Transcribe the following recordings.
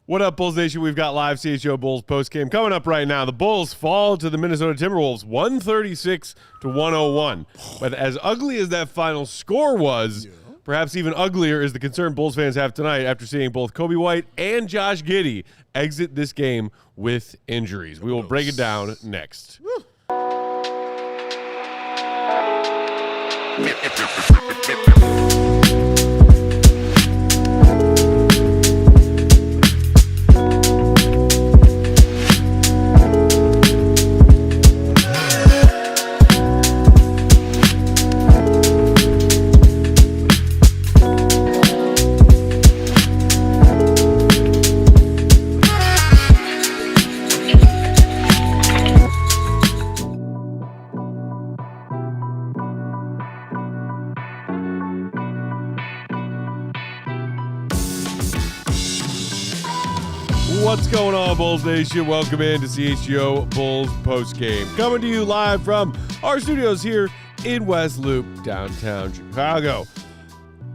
What up, Bulls Nation? We've got live CHGO Bulls postgame coming up right now. The Bulls fall to the Minnesota Timberwolves 136-101. But as ugly as that final score was, perhaps even uglier is the concern Bulls fans have tonight after seeing both Coby White and Josh Giddey exit this game with injuries. We will break it down next. What's going on, Bulls Nation? Welcome in to CHGO Bulls postgame. Coming to you live from our studios here in West Loop, downtown Chicago.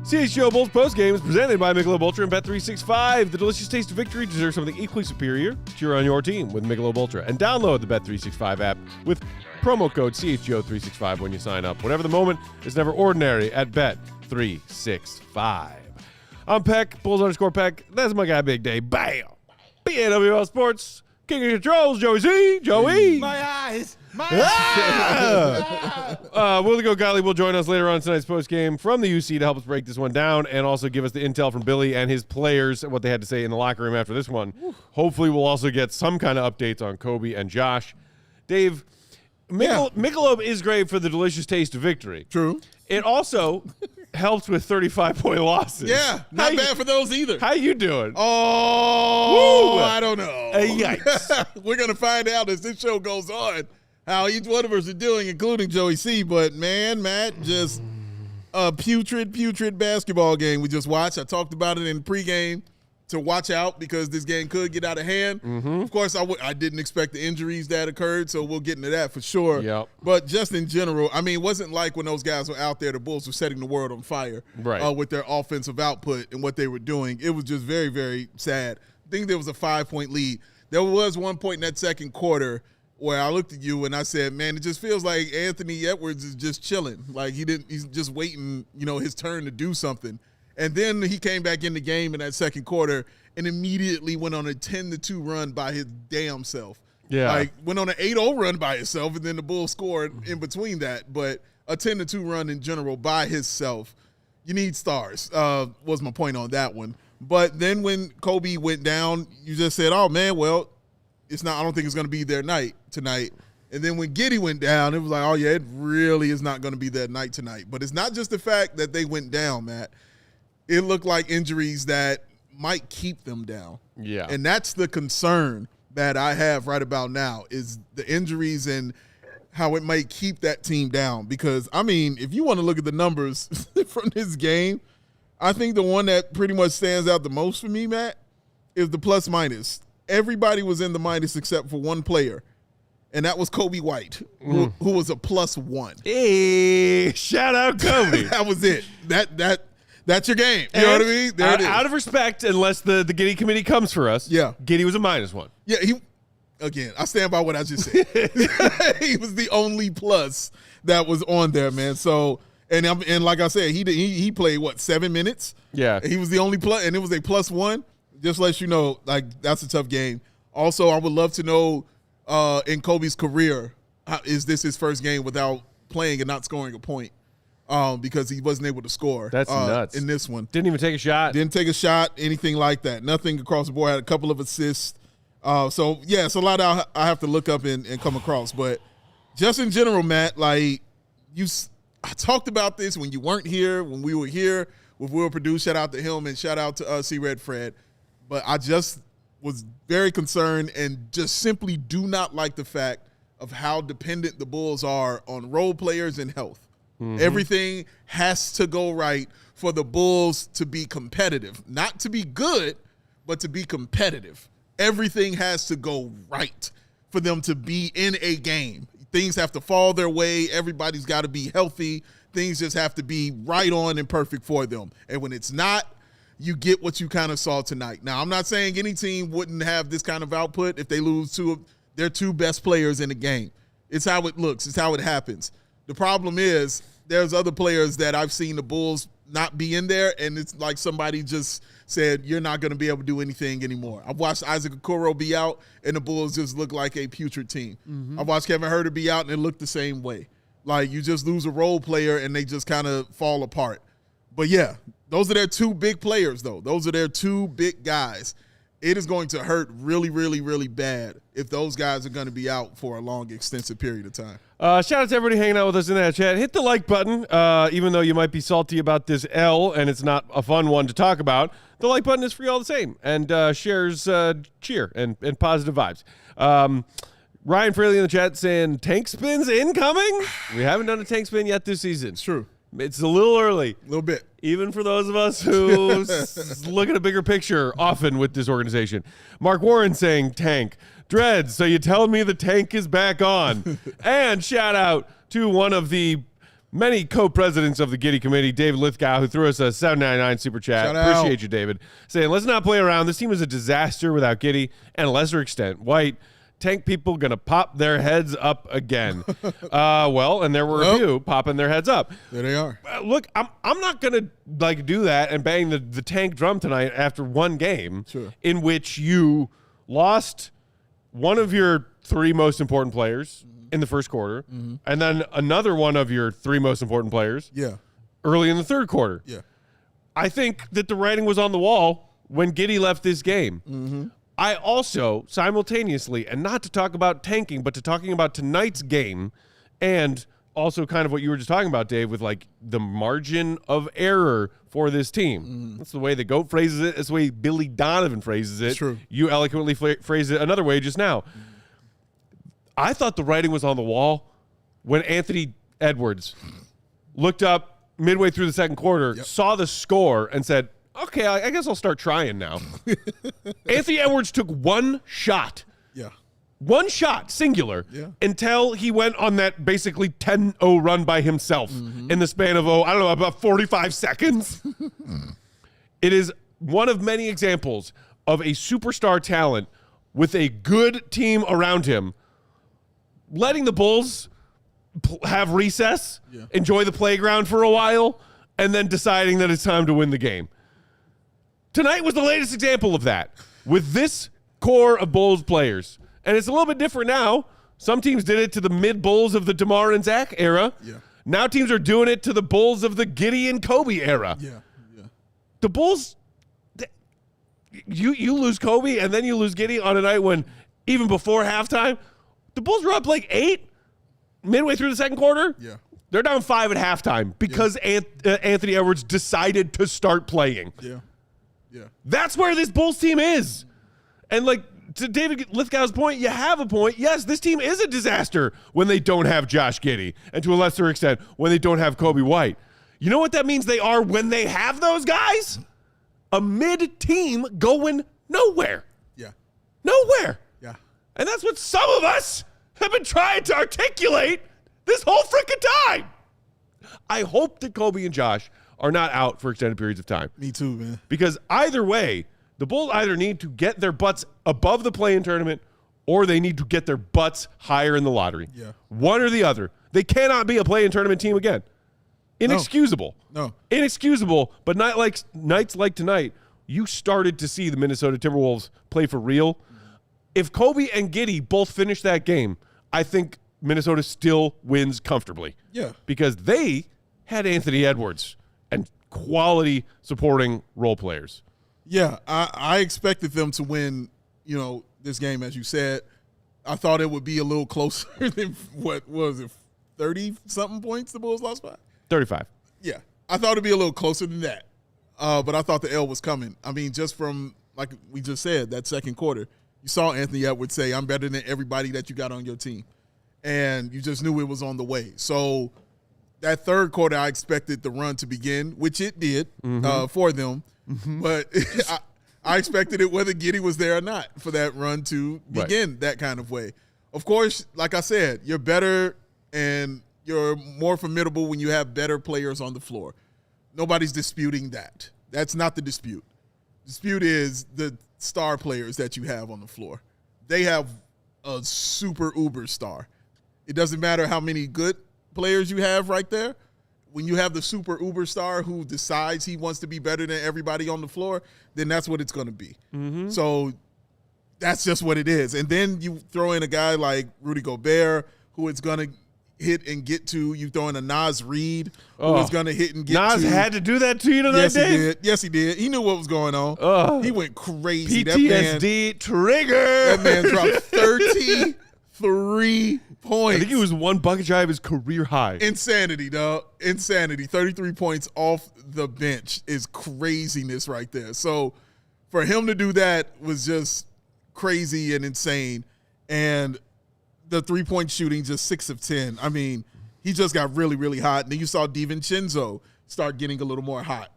CHGO Bulls postgame is presented by Michelob Ultra and Bet365. The delicious taste of victory deserves something equally superior. Cheer on your team with Michelob Ultra and download the Bet365 app with promo code CHGO365 when you sign up. Whatever the moment, it's never ordinary at Bet365. I'm Peck, Bulls_Peck. That's my guy, Big Dave. Bam! PAWL Sports, King of Controls, Joey Z. Joey. My eyes. Willie Gottlieb will join us later on tonight's postgame from the UC to help us break this one down and also give us the intel from Billy and his players, what they had to say in the locker room after this one. Hopefully we'll also get some kind of updates on Coby and Josh. Dave, Michelob is great for the delicious taste of victory. True. It also helps with 35-point losses. Yeah, not bad for those either. How you doing? Oh, woo. I don't know. Yikes. We're going to find out as this show goes on how each one of us are doing, including Joey C. But, man, Matt, just a putrid basketball game we just watched. I talked about it in the pregame to watch out because this game could get out of hand. Of course, I didn't expect the injuries that occurred, so we'll get into that for sure. Yep. But just in general, I mean, it wasn't like when those guys were out there, the Bulls were setting the world on fire with their offensive output and what they were doing. It was just very, very sad. I think there was a 5-point lead. There was one point in that second quarter where I looked at you and I said, man, it just feels like Anthony Edwards is just chilling. Like he's just waiting, his turn to do something. And then he came back in the game in that second quarter and immediately went on a 10-2 run by his damn self. Yeah. Like went on an 8-0 run by himself, and then the Bulls scored in between that. But a 10-2 run in general by himself, you need stars, was my point on that one. But then when Coby went down, you just said, oh, man, well, I don't think it's going to be their night tonight. And then when Giddey went down, it was like, oh, yeah, it really is not going to be their night tonight. But it's not just the fact that they went down, Matt. It looked like injuries that might keep them down. Yeah. And that's the concern that I have right about now is the injuries and how it might keep that team down. Because, I mean, if you want to look at the numbers from this game, I think the one that pretty much stands out the most for me, Matt, is the plus-minus. Everybody was in the minus except for one player, and that was Coby White, who was a +1. Hey, shout out Coby. That was it. That's your game. You know what I mean? There it is. Out of respect, unless the Giddey committee comes for us, Giddey was a -1. Yeah, I stand by what I just said. He was the only plus that was on there, man. So, and like I said, he played, 7 minutes? Yeah. He was the only plus, and it was a +1. Just lets you know, like, that's a tough game. Also, I would love to know in Coby's career, is this his first game without playing and not scoring a point? Because he wasn't able to score. That's nuts. In this one. Didn't even take a shot. Didn't take a shot, anything like that. Nothing across the board. Had a couple of assists. So, yeah, it's a lot I have to look up and come across. But just in general, Matt, like, I talked about this when you weren't here, when we were here with Will Purdue. Shout out to him and shout out to C-Red Fred. But I just was very concerned and just simply do not like the fact of how dependent the Bulls are on role players and health. Everything has to go right for the Bulls to be competitive. Not to be good, but to be competitive. Everything has to go right for them to be in a game. Things have to fall their way. Everybody's got to be healthy. Things just have to be right on and perfect for them. And when it's not, you get what you kind of saw tonight. Now, I'm not saying any team wouldn't have this kind of output if they lose two of their two best players in the game. It's how it looks. It's how it happens. The problem is there's other players that I've seen the Bulls not be in there, and it's like somebody just said, you're not going to be able to do anything anymore. I've watched Isaac Okoro be out, and the Bulls just look like a putrid team. I've watched Kevin Huerter be out, and it looked the same way. Like, you just lose a role player, and they just kind of fall apart. But, yeah, those are their two big players, though. Those are their two big guys. It is going to hurt really, really, really bad if those guys are going to be out for a long, extensive period of time. Shout out to everybody hanging out with us in that chat. Hit the like button, even though you might be salty about this L and it's not a fun one to talk about. The like button is free all the same and shares cheer and positive vibes. Ryan Fraley in the chat saying, tank spins incoming? We haven't done a tank spin yet this season. It's true. It's a little early. A little bit. Even for those of us who look at a bigger picture often with this organization. Mark Warren saying tank. Dreads, so you telling me the tank is back on. And shout out to one of the many co-presidents of the Giddey Committee, David Lithgow, who threw us a $7.99 super chat. Shout out. Appreciate you, David. Saying, let's not play around. This team is a disaster without Giddey, and a lesser extent, White. Tank people going to pop their heads up again. Well, and there were a few popping their heads up. There they are. Look, I'm not going to do that and bang the tank drum tonight after one game in which you lost one of your three most important players in the first quarter and then another one of your three most important players early in the third quarter. Yeah. I think that the writing was on the wall when Giddey left this game. I also, simultaneously, and not to talk about tanking, but to talking about tonight's game and also kind of what you were just talking about, Dave, with like the margin of error for this team. That's the way the GOAT phrases it. That's the way Billy Donovan phrases it. True. You eloquently phrased it another way just now. I thought the writing was on the wall when Anthony Edwards looked up midway through the second quarter, saw the score, and said, okay, I guess I'll start trying now. Anthony Edwards took one shot. One shot, singular, until he went on that basically 10-0 run by himself in the span of, I don't know, about 45 seconds. It is one of many examples of a superstar talent with a good team around him, letting the Bulls have recess, enjoy the playground for a while, and then deciding that it's time to win the game. Tonight was the latest example of that with this core of Bulls players. And it's a little bit different now. Some teams did it to the mid-Bulls of the DeMar and Zach era. Now teams are doing it to the Bulls of the Giddey and Coby era. The Bulls, you lose Coby and then you lose Giddey on a night when even before halftime, the Bulls were up like 8 midway through the second quarter. They're down 5 at halftime because Anthony Edwards decided to start playing. That's where this Bulls team is. And like to David Lithgow's point, you have a point. Yes, this team is a disaster when they don't have Josh Giddey, and to a lesser extent, when they don't have Coby White. You know what that means they are when they have those guys? A mid-team going nowhere. Nowhere. And that's what some of us have been trying to articulate this whole freaking time. I hope that Coby and Josh are not out for extended periods of time. Me too, man. Because either way, the Bulls either need to get their butts above the play-in tournament or they need to get their butts higher in the lottery. One or the other. They cannot be a play-in tournament team again. Inexcusable. No. Inexcusable, but not like nights like tonight, you started to see the Minnesota Timberwolves play for real. If Coby and Giddey both finish that game, I think Minnesota still wins comfortably. Because they had Anthony Edwards and quality supporting role players. I expected them to win, this game, as you said. I thought it would be a little closer than what was it, 30-something points the Bulls lost by? 35. I thought it'd be a little closer than that. But I thought the L was coming. I mean, just from, like we just said, that second quarter, you saw Anthony Edwards say, I'm better than everybody that you got on your team. And you just knew it was on the way. So that third quarter, I expected the run to begin, which it did for them. But I expected it whether Giddey was there or not for that run to begin that kind of way. Of course, like I said, you're better and you're more formidable when you have better players on the floor. Nobody's disputing that. That's not the dispute. Dispute is the star players that you have on the floor. They have a super uber star. It doesn't matter how many good players you have right there. When you have the super uber star who decides he wants to be better than everybody on the floor, then that's what it's going to be. Mm-hmm. So that's just what it is. And then you throw in a guy like Rudy Gobert, who is going to hit and get to. You throw in a Naz Reid, who is going to hit and get to. Nas had to do that to you tonight, yes, Dave? He did. Yes, he did. He knew what was going on. He went crazy. PTSD trigger. That man dropped 33 points. I think he was one bucket shy of his career high. Insanity, dog. Insanity. 33 points off the bench is craziness right there. So for him to do that was just crazy and insane. And the three-point shooting, just 6 of 10. I mean, he just got really, really hot. And then you saw DiVincenzo start getting a little more hot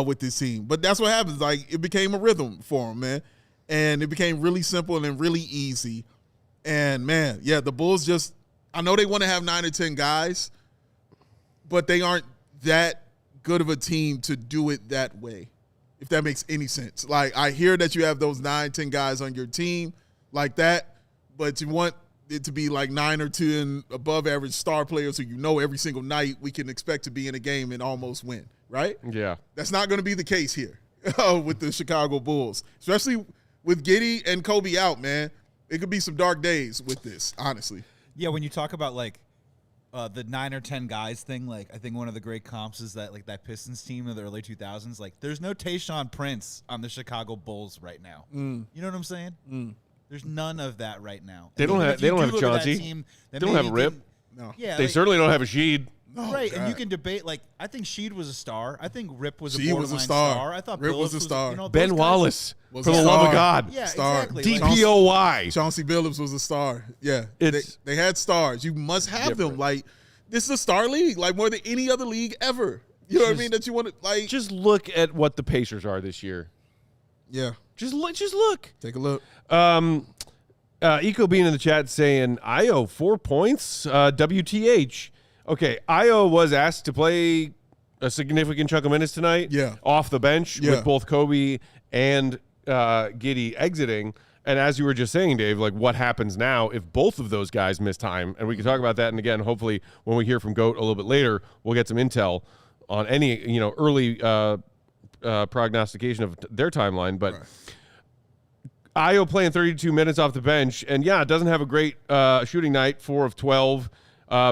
with this team. But that's what happens. Like, it became a rhythm for him, man. And it became really simple and really easy. And, man, yeah, the Bulls just – I know they want to have 9 or 10 guys, but they aren't that good of a team to do it that way, if that makes any sense. Like, I hear that you have those 9, 10 guys on your team like that, but you want it to be like 9 or 10 above-average star players who you know every single night we can expect to be in a game and almost win, right? Yeah. That's not going to be the case here with the Chicago Bulls, especially with Giddey and Coby out, man. It could be some dark days with this, honestly. Yeah, when you talk about, like, the 9 or 10 guys thing, like, I think one of the great comps is that, like, that Pistons team of the early 2000s. Like, there's no Tayshaun Prince on the Chicago Bulls right now. You know what I'm saying? There's none of that right now. They don't have Chauncey. They don't have a Rip. No. Yeah, They certainly don't have a Sheed. Oh, right, God. and you can debate, like, I think Sheed was a star. I think Rip was a Sheed borderline was a star. I thought Rip Billups was a star. You know, Ben those guys- Wallace, was for a the love of star. God. Yeah, Star. exactly. Like, DPOY. Chauncey Billups was a star. Yeah, they had stars. You must have them. Like, this is a star league, like more than any other league ever. You know what I mean? That you want to, like. Just look at what the Pacers are this year. Yeah. Just look. Take a look. Eco being in the chat saying, Io, 4 points, WTH. Okay, Io was asked to play a significant chunk of minutes tonight. Yeah. Off the bench Yeah. with both Coby and Giddey exiting. And as you were just saying, Dave, like what happens now if both of those guys miss time? And we can talk about that. And again, hopefully when we hear from Goat a little bit later, we'll get some intel on any, early prognostication of their timeline. But Io playing 32 minutes off the bench, and yeah, doesn't have a great shooting night, 4 of 12,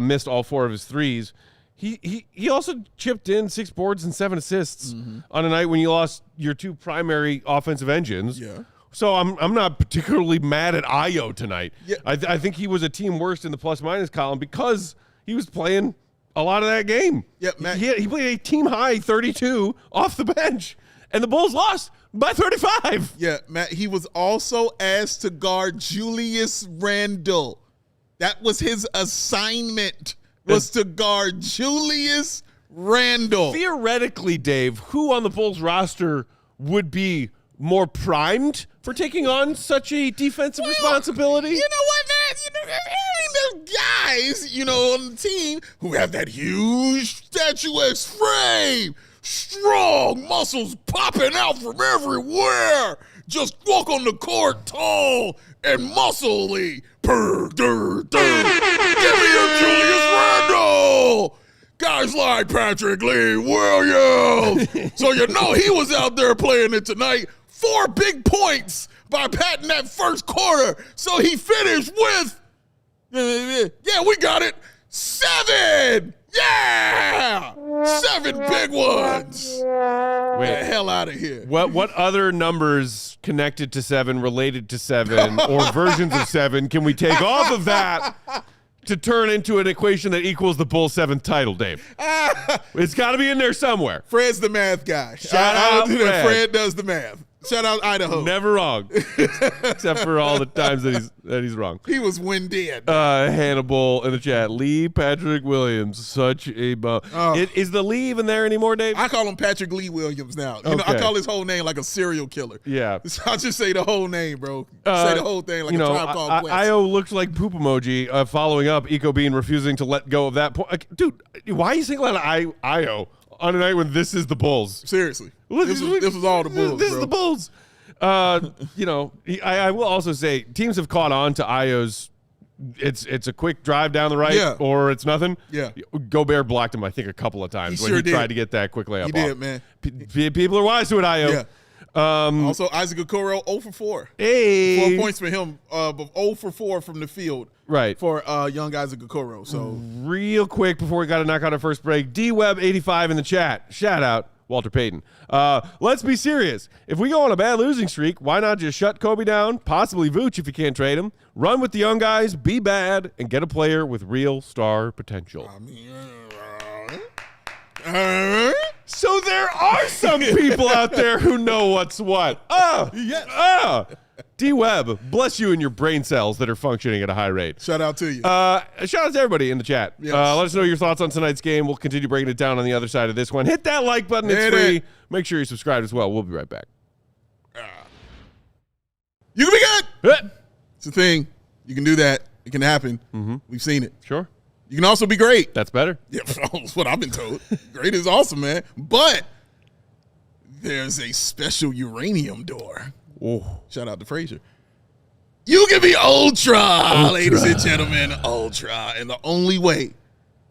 missed all 4 of his threes. He also chipped in 6 boards and 7 assists on a night when you lost your 2 primary offensive engines. Yeah. So I'm not particularly mad at Io tonight. Yeah. I think he was a team worst in the plus-minus column because he was playing a lot of that game. Yeah, Matt. He played a team-high 32 off the bench, and the Bulls lost by 35. Yeah, Matt, he was also asked to guard Julius Randle. That was his assignment, was to guard Julius Randle. Theoretically, Dave, who on the Bulls roster would be more primed for taking on such a defensive responsibility? You know what, Matt? There's guys, on the team who have that huge statuesque frame, strong muscles popping out from everywhere, just walk on the court tall and muscly. Give me a Julius Randle. Guys like Patrick Lee Williams. So he was out there playing it tonight. 4 big points by Pat in that first quarter. So he finished with, we got it, 7. Yeah! 7 big ones. Wait, Get the hell out of here. What other numbers connected to 7, related to 7, or versions of 7 can we take off of that to turn into an equation that equals the Bulls' 7th title, Dave? It's got to be in there somewhere. Fred's the math guy. Shout out Fred. Fred does the math. Shout out Idaho. Never wrong, except for all the times that he's wrong. He was winded. Hannibal in the chat. Lee Patrick Williams, such a bum. Is the Lee even there anymore, Dave? I call him Patrick Lee Williams now. I Okay. call his whole name like a serial killer. Yeah. So I'll just say the whole name, bro. Say the whole thing like a Tribe Called Quest. Io looked like poop emoji following up Eco Bean refusing to let go of that point. Dude, why are you singling out Io on a night when this is the Bulls? Seriously. This was all the Bulls. This is the Bulls. I will also say teams have caught on to Ayo's. It's a quick drive down the right, or it's nothing. Yeah, Gobert blocked him, I think, a couple of times when he tried to get that quick layup. He did, man. People are wise to it, Ayo. Yeah. Also, Isaac Okoro 0 for 4. Hey, 4 points for him, but 0 for 4 from the field. Right. For young Isaac Okoro. So real quick before we got to knock out our first break, DWeb85 in the chat. Shout out Walter Payton. Let's be serious. If we go on a bad losing streak, why not just shut Coby down, possibly Vooch if you can't trade him, run with the young guys, be bad, and get a player with real star potential? So there are some people out there who know what's what. D-Web, bless you and your brain cells that are functioning at a high rate. Shout out to you. Shout out to everybody in the chat. Yes. Let us know your thoughts on tonight's game. We'll continue breaking it down on the other side of this one. Hit that like button. It's free. Make sure you're subscribed as well. We'll be right back. You can be good. It's a thing. You can do that. It can happen. Mm-hmm. We've seen it. Sure. You can also be great. That's better. Yeah, that's what I've been told. Great is awesome, man. But there's a special uranium door. Oh. Shout out to Frazier. You can be ultra, ladies and gentlemen, ultra. And the only way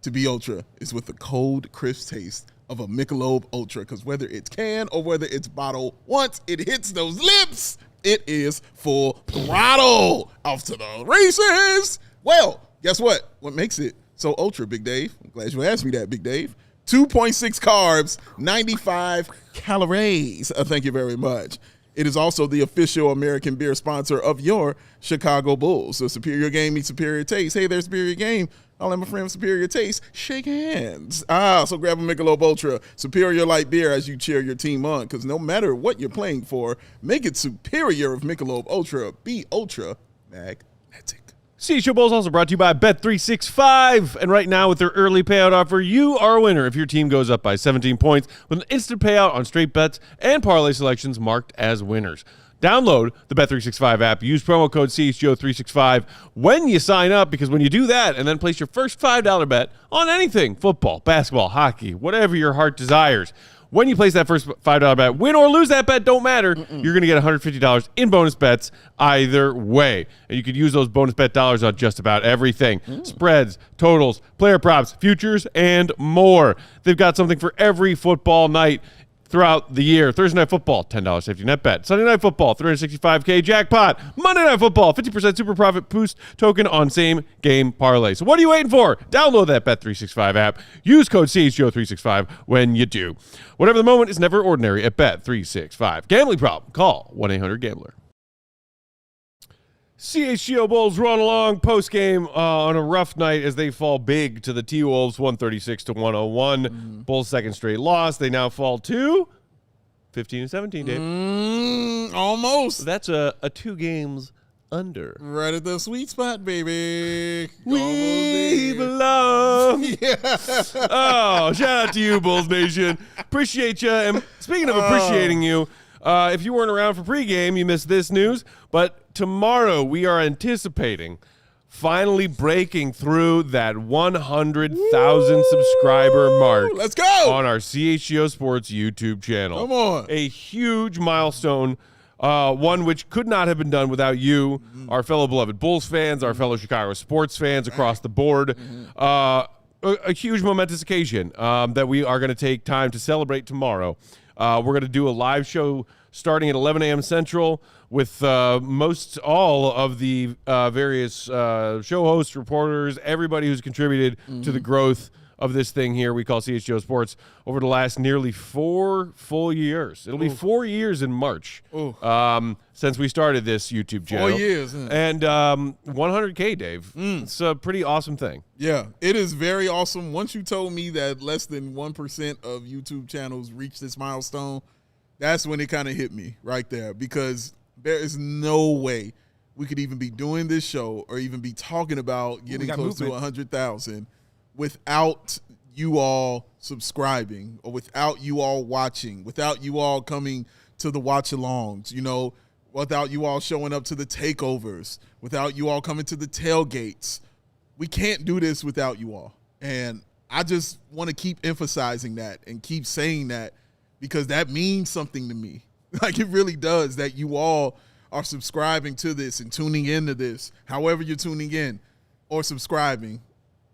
to be ultra is with the cold, crisp taste of a Michelob Ultra. Because whether it's can or whether it's bottle, once it hits those lips, it is full throttle. Off to the races. Well, guess what? What makes it so ultra, Big Dave? I'm glad you asked me that, Big Dave. 2.6 carbs, 95 calories. Thank you very much. It is also the official American beer sponsor of your Chicago Bulls. So superior game meets superior taste. Hey, there's superior game. I'll let my friend superior taste. Shake hands. So grab a Michelob Ultra, superior light beer as you cheer your team on. Because no matter what you're playing for, make it superior of Michelob Ultra. Be ultra magnetic. CHGO Bulls also brought to you by Bet365. And right now with their early payout offer, you are a winner if your team goes up by 17 points with an instant payout on straight bets and parlay selections marked as winners. Download the Bet365 app. Use promo code CHGO365 when you sign up, because when you do that and then place your first $5 bet on anything, football, basketball, hockey, whatever your heart desires, when you place that first $5 bet, win or lose that bet, don't matter. You're going to get $150 in bonus bets either way. And you could use those bonus bet dollars on just about everything. Spreads, totals, player props, futures, and more. They've got something for every football night throughout the year. Thursday Night Football, $10 safety net bet. Sunday Night Football, $365K jackpot. Monday Night Football, 50% super profit boost token on same game parlay. So what are you waiting for? Download that Bet365 app. Use code CHGO365 when you do. Whatever the moment is never ordinary at Bet365. Gambling problem? Call 1-800-GAMBLER. CHGO Bulls run along post-game on a rough night as they fall big to the T-Wolves, 136-101. Bulls' second straight loss. They now fall to 15-17, Dave. Almost. That's a 2 games under. Right at the sweet spot, baby. We belong. Yeah. Oh, shout out to you, Bulls Nation. Appreciate you. And speaking of appreciating you, if you weren't around for pregame, you missed this news. But tomorrow we are anticipating finally breaking through that 100,000 subscriber mark. Let's go on our CHGO Sports YouTube channel. Come on. A huge milestone, one which could not have been done without you, our fellow beloved Bulls fans, our fellow Chicago sports fans across the board. A huge momentous occasion that we are going to take time to celebrate tomorrow. We're going to do a live show starting at 11 a.m. Central with most all of the various show hosts, reporters, everybody who's contributed to the growth of this thing here we call CHGO Sports over the last nearly 4 full years. It'll be 4 years in March since we started this YouTube channel. 4 years. And 100K, Dave. It's a pretty awesome thing. Yeah, it is very awesome. Once you told me that less than 1% of YouTube channels reach this milestone, that's when it kind of hit me right there, because there is no way we could even be doing this show or even be talking about getting close to 100,000 without you all subscribing or without you all watching, without you all coming to the watch-alongs, you know, without you all showing up to the takeovers, without you all coming to the tailgates. We can't do this without you all. And I just want to keep emphasizing that and keep saying that, because that means something to me. Like, it really does, that you all are subscribing to this and tuning into this, however you're tuning in or subscribing.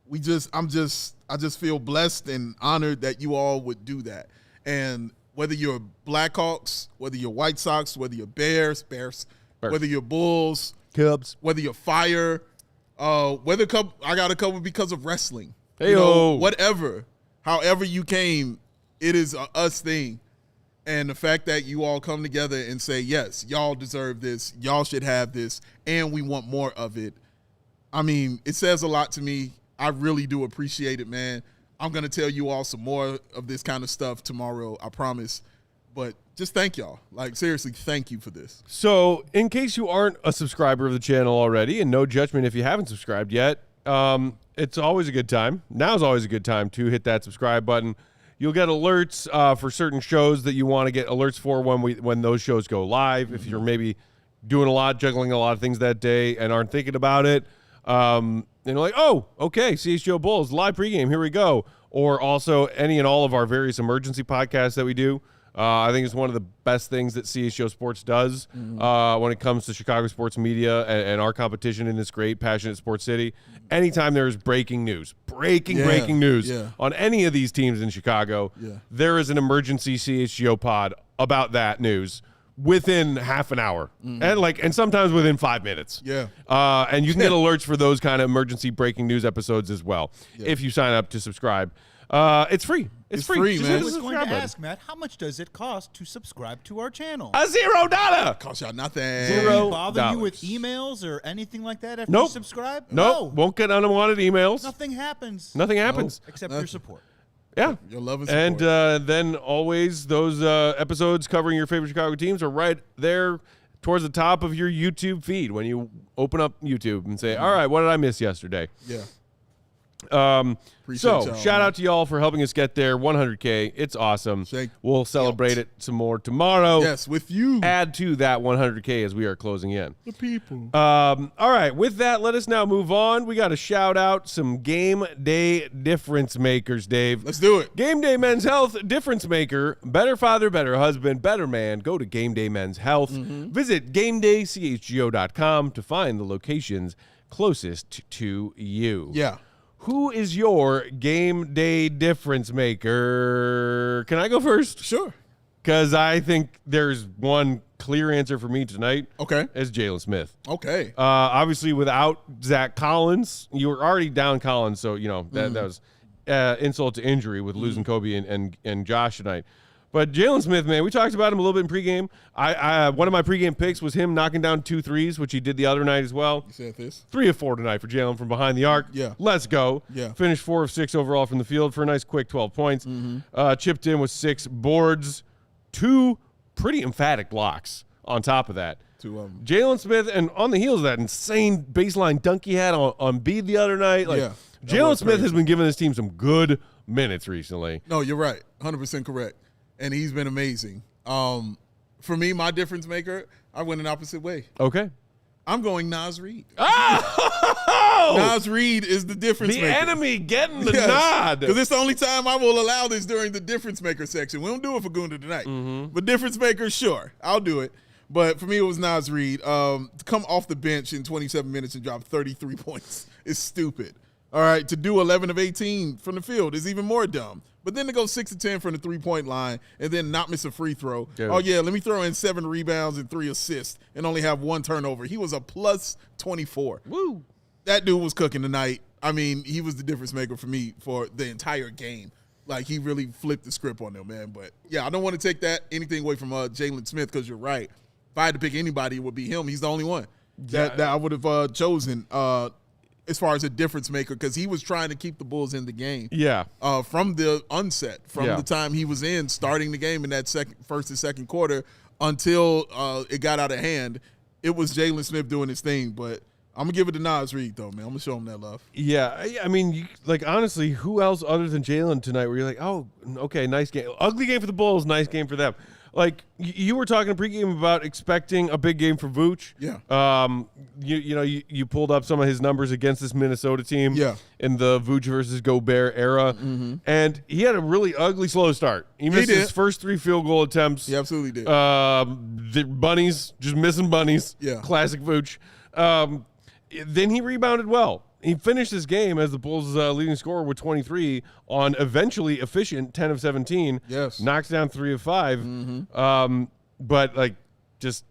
I just feel blessed and honored that you all would do that. And whether you're Blackhawks, whether you're White Sox, whether you're Bears, whether you're Bulls, Cubs, whether you're Fire, I got a couple because of wrestling. Hey-o. Whatever, however you came, it is a us thing. And the fact that you all come together and say, yes, y'all deserve this, y'all should have this, and we want more of it. I mean, it says a lot to me. I really do appreciate it, man. I'm going to tell you all some more of this kind of stuff tomorrow, I promise. But just thank y'all. Like, seriously, thank you for this. So, in case you aren't a subscriber of the channel already, and no judgment if you haven't subscribed yet, it's always a good time. Now's always a good time to hit that subscribe button. You'll get alerts for certain shows that you want to get alerts for when those shows go live. Mm-hmm. If you're maybe doing a lot, juggling a lot of things that day and aren't thinking about it, and you're like, oh, okay, CHGO Bulls, live pregame, here we go. Or also any and all of our various emergency podcasts that we do. I think it's one of the best things that CHGO Sports does when it comes to Chicago sports media and our competition in this great, passionate sports city. Anytime there's breaking news on any of these teams in Chicago, there is an emergency CHGO pod about that news within half an hour and sometimes within 5 minutes. And you can get alerts for those kind of emergency breaking news episodes as well if you sign up to subscribe. It's free. It's free, man. I was going to ask, Matt, how much does it cost to subscribe to our channel? $0. Cost y'all nothing. $0. Bother you with emails or anything like that after Nope. you subscribe? Nope. Won't get unwanted emails. Nothing happens. Nothing happens. Except your support. Yeah. Your love and support. And then always those episodes covering your favorite Chicago teams are right there towards the top of your YouTube feed when you open up YouTube and say, all right, what did I miss yesterday? Yeah. Shout out to y'all for helping us get there. 100K. It's awesome. We'll celebrate it some more tomorrow. Yes, with you. Add to that 100K as we are closing in. The people. All right. With that, let us now move on. We got to shout out some game day difference makers, Dave. Let's do it. Gameday Men's Health difference maker. Better father, better husband, better man. Go to Gameday Men's Health. Visit GameDayCHGO.com to find the locations closest to you. Yeah. Who is your game day difference maker? Can I go first? Sure. Because I think there's one clear answer for me tonight. Okay. It's Jalen Smith. Okay. Obviously, without Zach Collins, you were already down Collins, so that was insult to injury with losing Coby and Josh tonight. But Jalen Smith, man, we talked about him a little bit in pregame. One of my pregame picks was him knocking down 2 threes, which he did the other night as well. You said this? 3 of 4 tonight for Jalen from behind the arc. Yeah. Let's go. Yeah. Finished 4 of 6 overall from the field for a nice quick 12 points. Chipped in with 6 boards, 2 pretty emphatic blocks on top of that. 2 of them. Jalen Smith, and on the heels of that insane baseline dunk he had on Bede the other night. Jalen Smith has been giving this team some good minutes recently. No, you're right. 100% correct. And he's been amazing. For me, my difference maker, I went an opposite way. Okay. I'm going Naz Reid. Oh! Naz Reid is the difference maker. The enemy getting the nod. Because it's the only time I will allow this during the difference maker section. We don't do it for Gunda tonight. But difference maker, sure. I'll do it. But for me, it was Naz Reid. To come off the bench in 27 minutes and drop 33 points is stupid. All right, to do 11 of 18 from the field is even more dumb. But then to go 6 of 10 from the 3-point line and then not miss a free throw. Dude. Oh, yeah, let me throw in 7 rebounds and 3 assists and only have 1 turnover. He was a plus 24. Woo. That dude was cooking tonight. I mean, he was the difference maker for me for the entire game. Like, he really flipped the script on them, man. But, yeah, I don't want to take anything away from Jalen Smith because you're right. If I had to pick anybody, it would be him. He's the only one that I would have chosen as far as a difference maker, because he was trying to keep the Bulls in the game. Yeah. From the onset, from the time he was starting the game in that first and second quarter until it got out of hand, it was Jalen Smith doing his thing. But I'm going to give it to Naz Reid, though, man. I'm going to show him that love. Yeah. I mean, honestly, who else other than Jalen tonight where you're like, oh, okay, nice game. Ugly game for the Bulls, nice game for them. like you were talking pregame about expecting a big game for Vooch. Yeah. You pulled up some of his numbers against this Minnesota team. Yeah. In the Vooch versus Gobert era, and he had a really ugly slow start. He missed his first 3 field goal attempts. He absolutely did. The bunnies, just missing bunnies. Yeah. Classic Vooch. Then he rebounded well. He finished his game as the Bulls' leading scorer with 23 on eventually efficient 10 of 17. Yes. Knocks down 3 of 5. But like just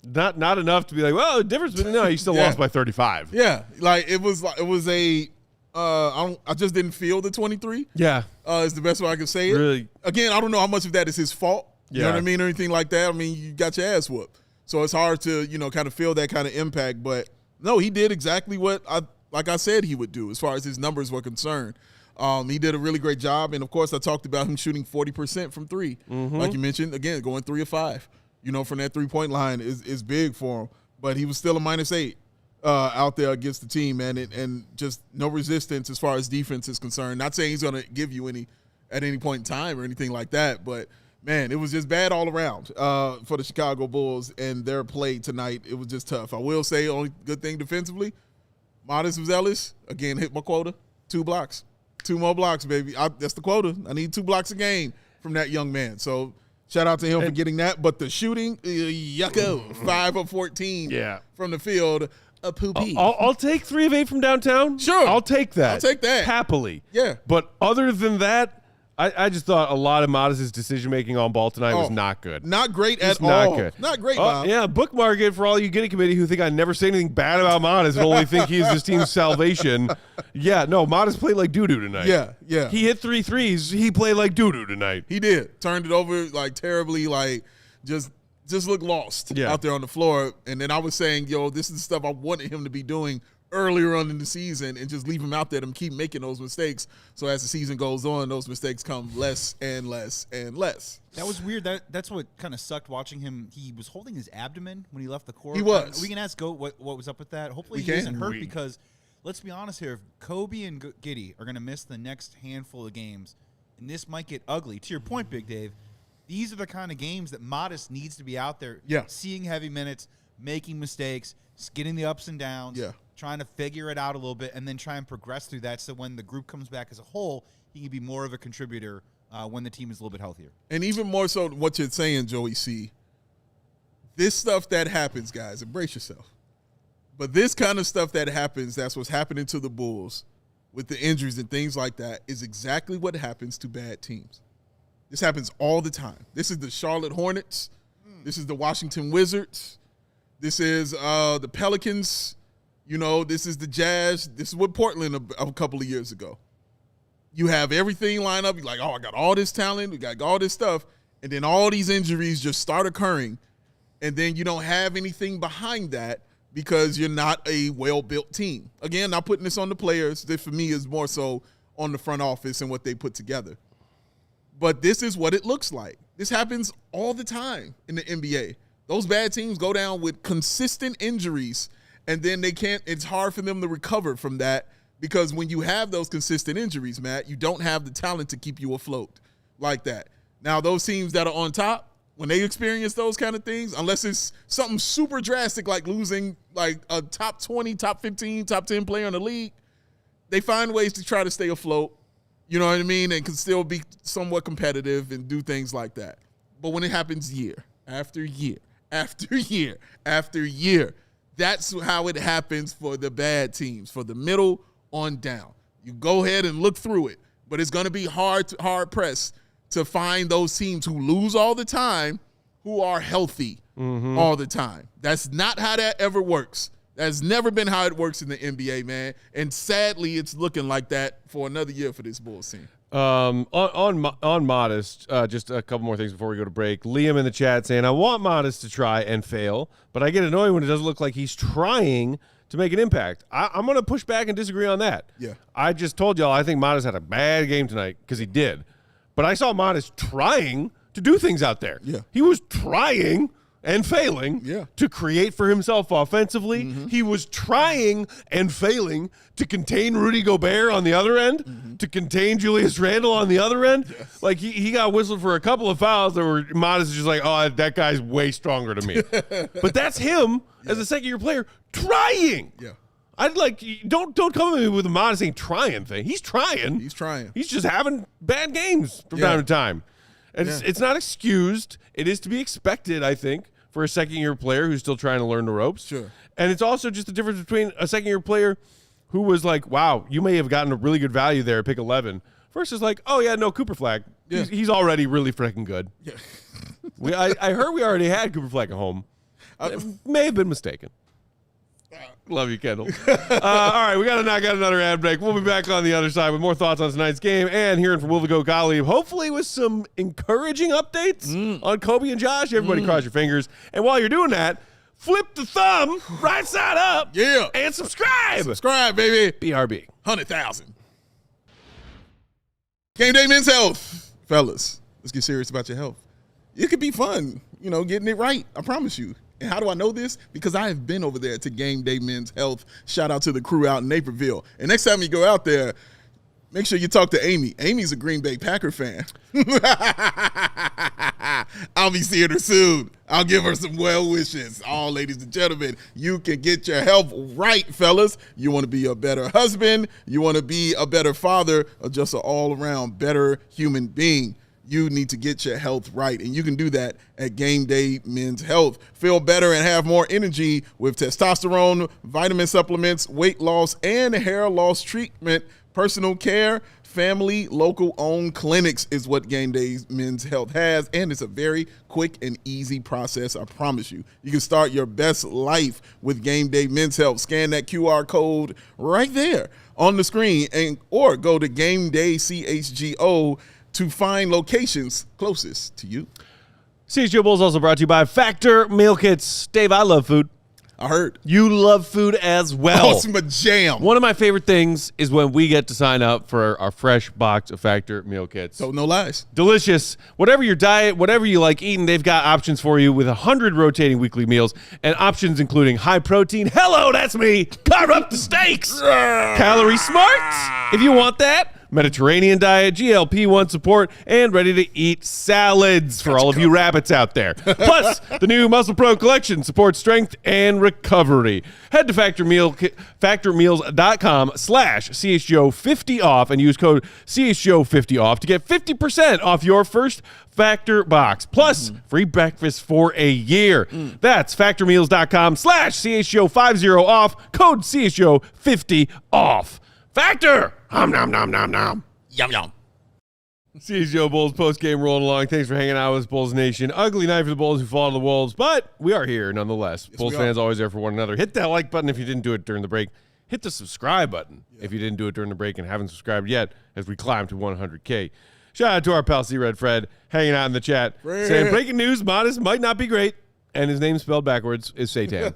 not enough to be like, well, the difference. But no, he still lost by 35. Yeah, like it was a. I just didn't feel the 23. Yeah. Is the best way I can say it. Really. Again, I don't know how much of that is his fault. You know what I mean, or anything like that. I mean, you got your ass whooped, so it's hard to kind of feel that kind of impact. But no, he did exactly what I said he would do as far as his numbers were concerned. He did a really great job, and of course, I talked about him shooting 40% from 3, like you mentioned. Again, going 3 of 5, from that 3-point line is big for him. But he was still a -8 out there against the team, man, and just no resistance as far as defense is concerned. Not saying he's going to give you any at any point in time or anything like that, but man, it was just bad all around for the Chicago Bulls and their play tonight. It was just tough. I will say, only good thing defensively, Modest Zealous, again, hit my quota, 2 blocks. 2 more blocks, baby. That's the quota. I need 2 blocks a game from that young man. So shout out to him for getting that. But the shooting, yucko, 5 of 14 from the field, a poopy. I'll take 3 of 8 from downtown. Sure. I'll take that. I'll take that. Happily. Yeah. But other than that, I just thought a lot of Modest's decision-making on ball tonight was not good. Not great just at not all. Good. Not great, Bob. Yeah, bookmark it for all you Giddey committee who think I never say anything bad about Modest and only think he's this team's salvation. Yeah, no, Modest played like doo-doo tonight. Yeah. He hit 3 threes. He played like doo-doo tonight. He did. Turned it over like terribly, like just looked lost out there on the floor. And then I was saying, this is the stuff I wanted him to be doing earlier on in the season and just leave him out there and keep making those mistakes. So as the season goes on, those mistakes come less and less and less. That was weird. That's what kind of sucked watching him. He was holding his abdomen when he left the court. He was. We can ask Goat what was up with that. Hopefully he isn't hurt because let's be honest here. If Coby and Giddey are going to miss the next handful of games, and this might get ugly. To your point, Big Dave, these are the kind of games that Modest needs to be out there seeing heavy minutes, making mistakes, getting the ups and downs, trying to figure it out a little bit, and then try and progress through that so when the group comes back as a whole, he can be more of a contributor when the team is a little bit healthier. And even more so what you're saying, Joey C., this stuff that happens, guys, embrace yourself. But this kind of stuff that happens, that's what's happening to the Bulls with the injuries and things like that, is exactly what happens to bad teams. This happens all the time. This is the Charlotte Hornets. This is the Washington Wizards. This is the Pelicans. This is the Jazz. This is what Portland a couple of years ago. You have everything lined up. You're like, I got all this talent. We got all this stuff. And then all these injuries just start occurring. And then you don't have anything behind that because you're not a well-built team. Again, not putting this on the players. This, for me, is more so on the front office and what they put together. But this is what it looks like. This happens all the time in the NBA. Those bad teams go down with consistent injuries, and then it's hard for them to recover from that because when you have those consistent injuries, Matt, you don't have the talent to keep you afloat like that. Now, those teams that are on top, when they experience those kind of things, unless it's something super drastic like losing like a top 20, top 15, top 10 player in the league, they find ways to try to stay afloat, you know what I mean, and can still be somewhat competitive and do things like that. But when it happens year after year, after year after year, that's how it happens for the bad teams, for the middle on down. You go ahead and look through it, but it's going to be hard pressed to find those teams who lose all the time who are healthy all the time. That's not how that ever works. That's never been how it works in the NBA, man. And sadly, it's looking like that for another year for this Bulls team. On Modest, just a couple more things before we go to break. Liam in the chat saying, I want Modest to try and fail, but I get annoyed when it doesn't look like he's trying to make an impact. I'm going to push back and disagree on that. Yeah. I just told y'all I think Modest had a bad game tonight because he did. But I saw Modest trying to do things out there. Yeah. He was trying, and failing to create for himself offensively. He was trying and failing to contain Rudy Gobert on the other end, to contain Julius Randle on the other end. Yes. Like, he got whistled for a couple of fouls that were Modest just like, oh, that guy's way stronger to me. But that's him as a second-year player trying. Yeah. I'd like, don't come at me with a Modest ain't trying thing. He's trying. He's trying. He's just having bad games from time to time. And it's not excused. It is to be expected, I think, for a second-year player who's still trying to learn the ropes. Sure. And it's also just the difference between a second-year player who was like, wow, you may have gotten a really good value there at pick 11, versus like, oh, yeah, no, Cooper Flag. Yeah. He's already really freaking good. Yeah. I heard we already had Cooper Flag at home. May have been mistaken. Love you, Kendall. All right, we got to knock out another ad break. We'll be back on the other side with more thoughts on tonight's game and hearing from Will the Goat Gottlieb, hopefully with some encouraging updates on Coby and Josh. Everybody cross your fingers. And while you're doing that, flip the thumb right side up and subscribe. Subscribe, baby. BRB. 100,000. Game Day Men's Health. Fellas, let's get serious about your health. It could be fun, getting it right. I promise you. And how do I know this? Because I have been over there to Game Day Men's Health. Shout out to the crew out in Naperville. And next time you go out there, make sure you talk to Amy. Amy's a Green Bay Packer fan. I'll be seeing her soon. I'll give her some well wishes. All ladies and gentlemen, you can get your health right, fellas. You want to be a better husband. You want to be a better father, or just an all-around better human being. You need to get your health right, and you can do that at Game Day Men's Health. Feel better and have more energy with testosterone, vitamin supplements, weight loss, and hair loss treatment. Personal care, family, local-owned clinics is what Game Day Men's Health has, and it's a very quick and easy process, I promise you. You can start your best life with Game Day Men's Health. Scan that QR code right there on the screen, or go to Game Day CHGO to find locations closest to you. CHGO Bulls also brought to you by Factor Meal Kits. Dave, I love food. I heard. You love food as well. Oh, it's my jam. One of my favorite things is when we get to sign up for our fresh box of Factor Meal Kits. So no lies. Delicious. Whatever your diet, whatever you like eating, they've got options for you with 100 rotating weekly meals and options including high protein. Hello, that's me. Carve up the steaks. Calorie smart, if you want that. Mediterranean diet, GLP-1 support, and ready-to-eat salads for all of you rabbits out there. Plus, the new Muscle Pro collection supports strength and recovery. Head to factormeals.com/CHGO50off and use code CHGO50off to get 50% off your first Factor box, plus free breakfast for a year. That's factormeals.com/CHGO50 off, code CHGO50off. Factor! Nom, nom, nom, nom, nom. Yum, yum. CHGO Bulls post-game rolling along. Thanks for hanging out with us, Bulls Nation. Ugly night for the Bulls who fall to the Wolves, but we are here nonetheless. Yes, Bulls fans always there for one another. Hit that like button if you didn't do it during the break. Hit the subscribe button if you didn't do it during the break and haven't subscribed yet as we climb to 100K. Shout out to our pal C-Red Fred hanging out in the chat saying, breaking news, Modest might not be great, and his name spelled backwards is Satan.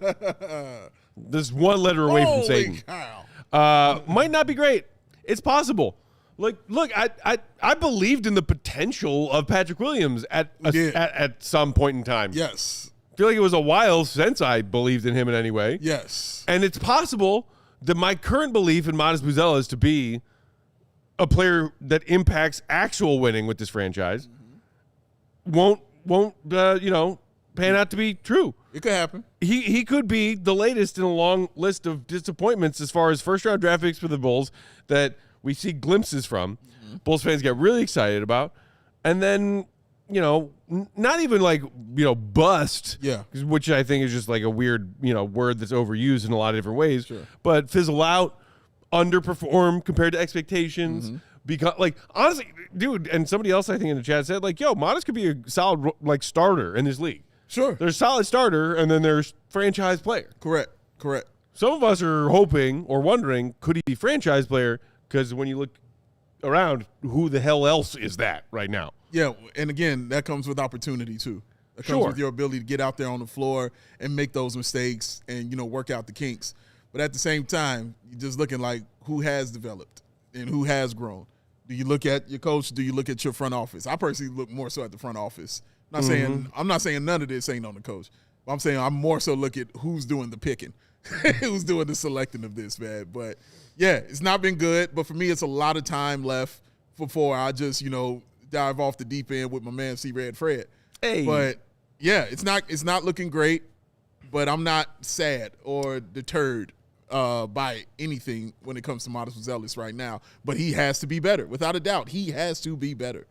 This one letter away from Satan. Cow. Might not be great. It's possible. Look, I believed in the potential of Patrick Williams at some point in time. Yes. I feel like it was a while since I believed in him in any way. Yes. And it's possible that my current belief in Modest Buzella is to be a player that impacts actual winning with this franchise won't pan out to be true. It could happen. He could be the latest in a long list of disappointments as far as first-round draft picks for the Bulls that we see glimpses from. Bulls fans get really excited about. And then, not even like, bust. Yeah. Which I think is just like a weird, word that's overused in a lot of different ways. Sure. But fizzle out, underperform compared to expectations. Because, honestly, dude, and somebody else I think in the chat said, Modest could be a solid, starter in this league. Sure. There's solid starter, and then there's franchise player. Correct. Some of us are hoping or wondering, could he be franchise player? Because when you look around, who the hell else is that right now? Yeah, and again, that comes with opportunity too. It comes with your ability to get out there on the floor and make those mistakes and, work out the kinks. But at the same time, you're just looking like who has developed and who has grown. Do you look at your coach? Do you look at your front office? I personally look more so at the front office I'm not saying none of this ain't on the coach. I'm saying I'm more so look at who's doing the picking, who's doing the selecting of this, man. But yeah, it's not been good. But for me, it's a lot of time left before I just dive off the deep end with my man C Red Fred. Hey. But yeah, it's not looking great. But I'm not sad or deterred by anything when it comes to Modest Ellis right now. But he has to be better, without a doubt. He has to be better.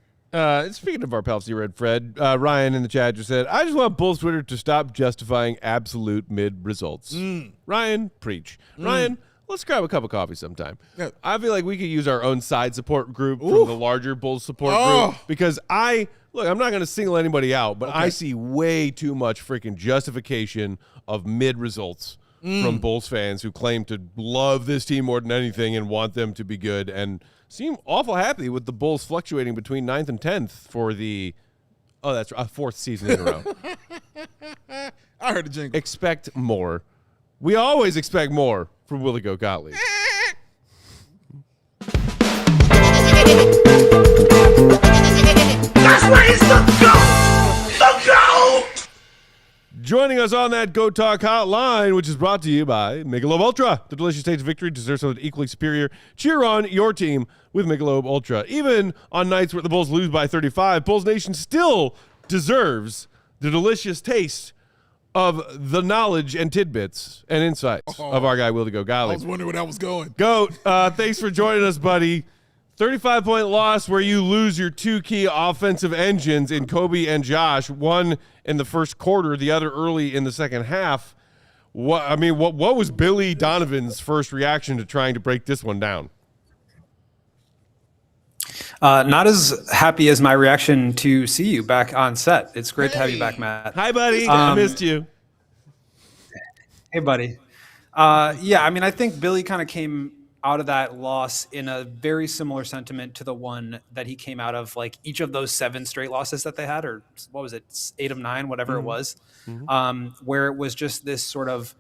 Speaking of our pal C Red Fred, Ryan in the chat just said, I just want Bulls Twitter to stop justifying absolute mid results. Ryan, preach. Ryan, let's grab a cup of coffee sometime. Yeah. I feel like we could use our own side support group from the larger Bulls support group because I'm not going to single anybody out, but I see way too much freaking justification of mid results from Bulls fans who claim to love this team more than anything and want them to be good and seem awful happy with the Bulls fluctuating between 9th and 10th for the that's a 4th season in a row. I heard the jingle. Expect more. We always expect more from Willie Gottlieb. That's where he's the GOAT! The GOAT! Joining us on that Go Talk hotline, which is brought to you by Michelob Ultra. The delicious taste of victory deserves something equally superior. Cheer on your team with Michelob Ultra. Even on nights where the Bulls lose by 35, Bulls Nation still deserves the delicious taste of the knowledge and tidbits and insights of our guy, Willie Gottlieb. I was wondering where that was going. Goat, thanks for joining us, buddy. 35-point loss where you lose your two key offensive engines in Coby and Josh, one in the first quarter, the other early in the second half. What was Billy Donovan's first reaction to trying to break this one down? Not as happy as my reaction to see you back on set. It's great to have you back, Matt. Hi, buddy. I missed you. Hey, buddy. I think Billy kind of came out of that loss in a very similar sentiment to the one that he came out of, like each of those 7 straight losses that they had, or what was it, 8 of 9, whatever it was, where it was just this sort of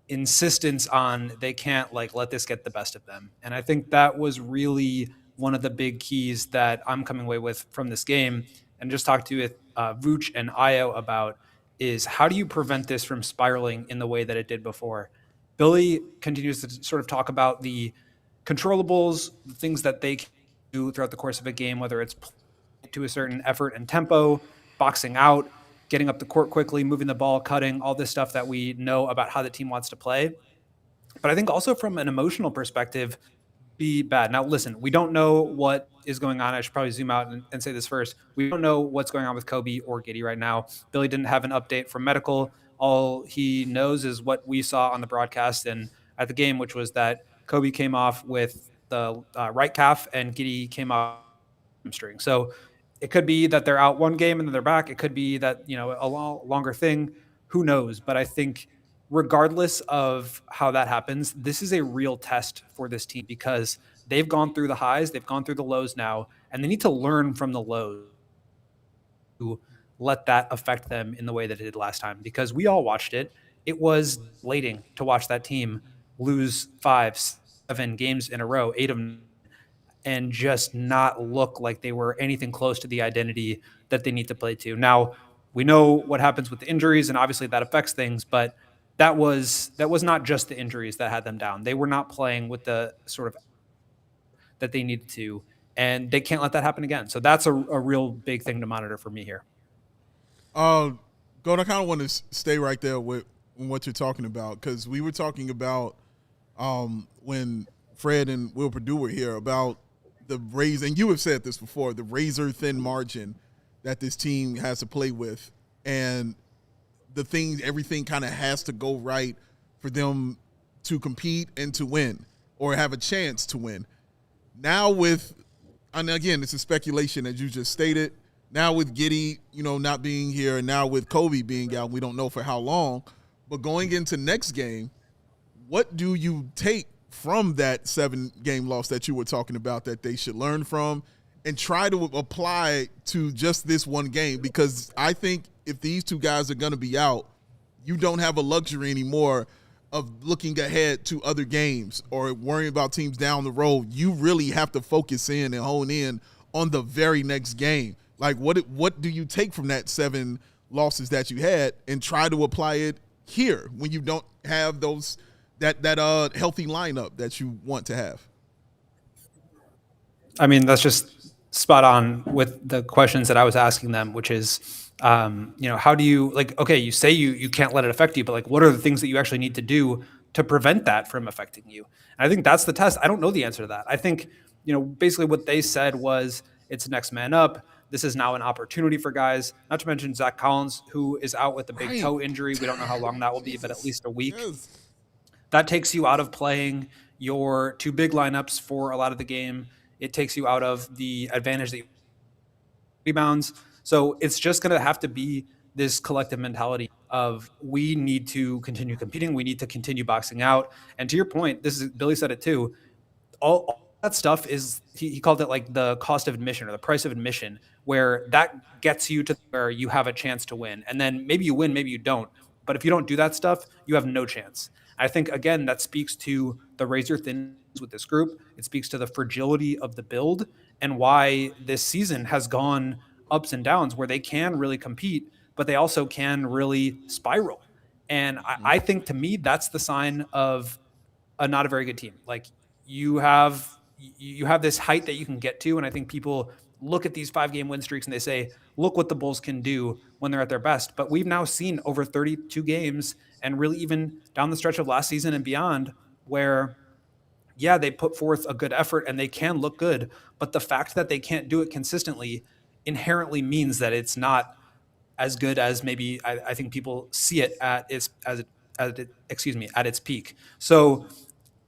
insistence on they can't let this get the best of them. And I think that was really one of the big keys that I'm coming away with from this game, and just talked to Vooch and Io about, is how do you prevent this from spiraling in the way that it did before? Billy continues to sort of talk about the controllables, the things that they can do throughout the course of a game, whether it's to a certain effort and tempo, boxing out, getting up the court quickly, moving the ball, cutting, all this stuff that we know about how the team wants to play. But I think also from an emotional perspective, be bad. Now, listen, we don't know what is going on. I should probably zoom out and say this first. We don't know what's going on with Coby or Giddey right now. Billy didn't have an update from medical. All he knows is what we saw on the broadcast and at the game, which was that Coby came off with the right calf and Giddey came off hamstring. So it could be that they're out one game and then they're back. It could be that, a longer thing. Who knows? But I think regardless of how that happens, this is a real test for this team because they've gone through the highs, they've gone through the lows now, and they need to learn from the lows to let that affect them in the way that it did last time, because we all watched it. It was deflating to watch that team lose 5, 7 games in a row, 8 of them, and just not look like they were anything close to the identity that they need to play to. Now, we know what happens with the injuries, and obviously that affects things, but that was not just the injuries that had them down. They were not playing with the sort of that they needed to, and they can't let that happen again. So that's a real big thing to monitor for me here. I kind of want to stay right there with what you're talking about, because we were talking about when Fred and Will Perdue were here about the razor, and you have said this before, the razor thin margin that this team has to play with, and everything kind of has to go right for them to compete and to win or have a chance to win. Now and again, it's a speculation as you just stated. Now with Giddey, not being here, and now with Coby being out, we don't know for how long. But going into next game, what do you take from that 7-game loss that you were talking about that they should learn from and try to apply to just this one game? Because I think if these two guys are going to be out, you don't have a luxury anymore of looking ahead to other games or worrying about teams down the road. You really have to focus in and hone in on the very next game. Like, what do you take from that 7 losses that you had and try to apply it here when you don't have that healthy lineup that you want to have? I mean, that's just spot on with the questions that I was asking them, which is, how do you, like, okay, you say you can't let it affect you, but like, what are the things that you actually need to do to prevent that from affecting you? And I think that's the test. I don't know the answer to that. I think, basically what they said was it's next man up. This is now an opportunity for guys, not to mention Zach Collins, who is out with a big toe injury. We don't know how long that will be, but at least a week. Yes. That takes you out of playing your 2 big lineups for a lot of the game. It takes you out of the advantage that you rebounds. So it's just going to have to be this collective mentality of we need to continue competing. We need to continue boxing out. And to your point, Billy said it too. All that stuff is, he called it like the cost of admission or the price of admission, where that gets you to where you have a chance to win. And then maybe you win, maybe you don't. But if you don't do that stuff, you have no chance. I think, again, that speaks to the razor thin with this group. It speaks to the fragility of the build and why this season has gone ups and downs, where they can really compete, but they also can really spiral. And I think, to me, that's the sign of not a very good team. Like, you have this height that you can get to, and I think people look at these 5-game win streaks and they say, look what the Bulls can do when they're at their best. But we've now seen over 32 games, and really even down the stretch of last season and beyond, where, yeah, they put forth a good effort and they can look good, but the fact that they can't do it consistently inherently means that it's not as good as maybe I think people see it at its peak. So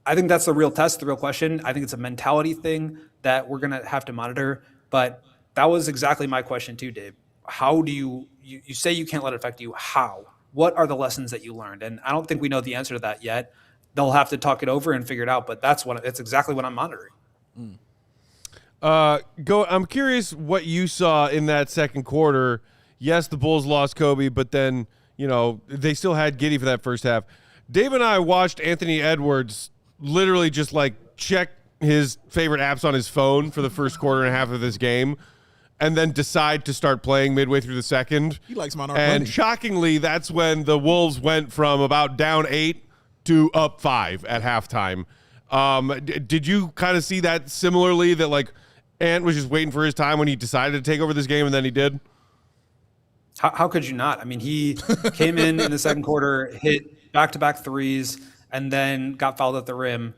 I think that's the real test, the real question. I think it's a mentality thing that we're going to have to monitor. But that was exactly my question too, Dave. How do you say you can't let it affect you? How? What are the lessons that you learned? And I don't think we know the answer to that yet. They'll have to talk it over and figure it out. But it's exactly what I'm monitoring. I'm curious what you saw in that second quarter. Yes, the Bulls lost Coby, but then, they still had Giddey for that first half. Dave and I watched Anthony Edwards literally just like check his favorite apps on his phone for the first quarter and a half of this game, and then decide to start playing midway through the second. He likes Monarch And money. shockingly, that's when the Wolves went from about down 8 to up 5 at halftime. Did you kind of see that similarly, that like Ant was just waiting for his time when he decided to take over this game, and then he did? How could you not? I mean, he came in the second quarter, hit back-to-back threes, and then got fouled at the rim.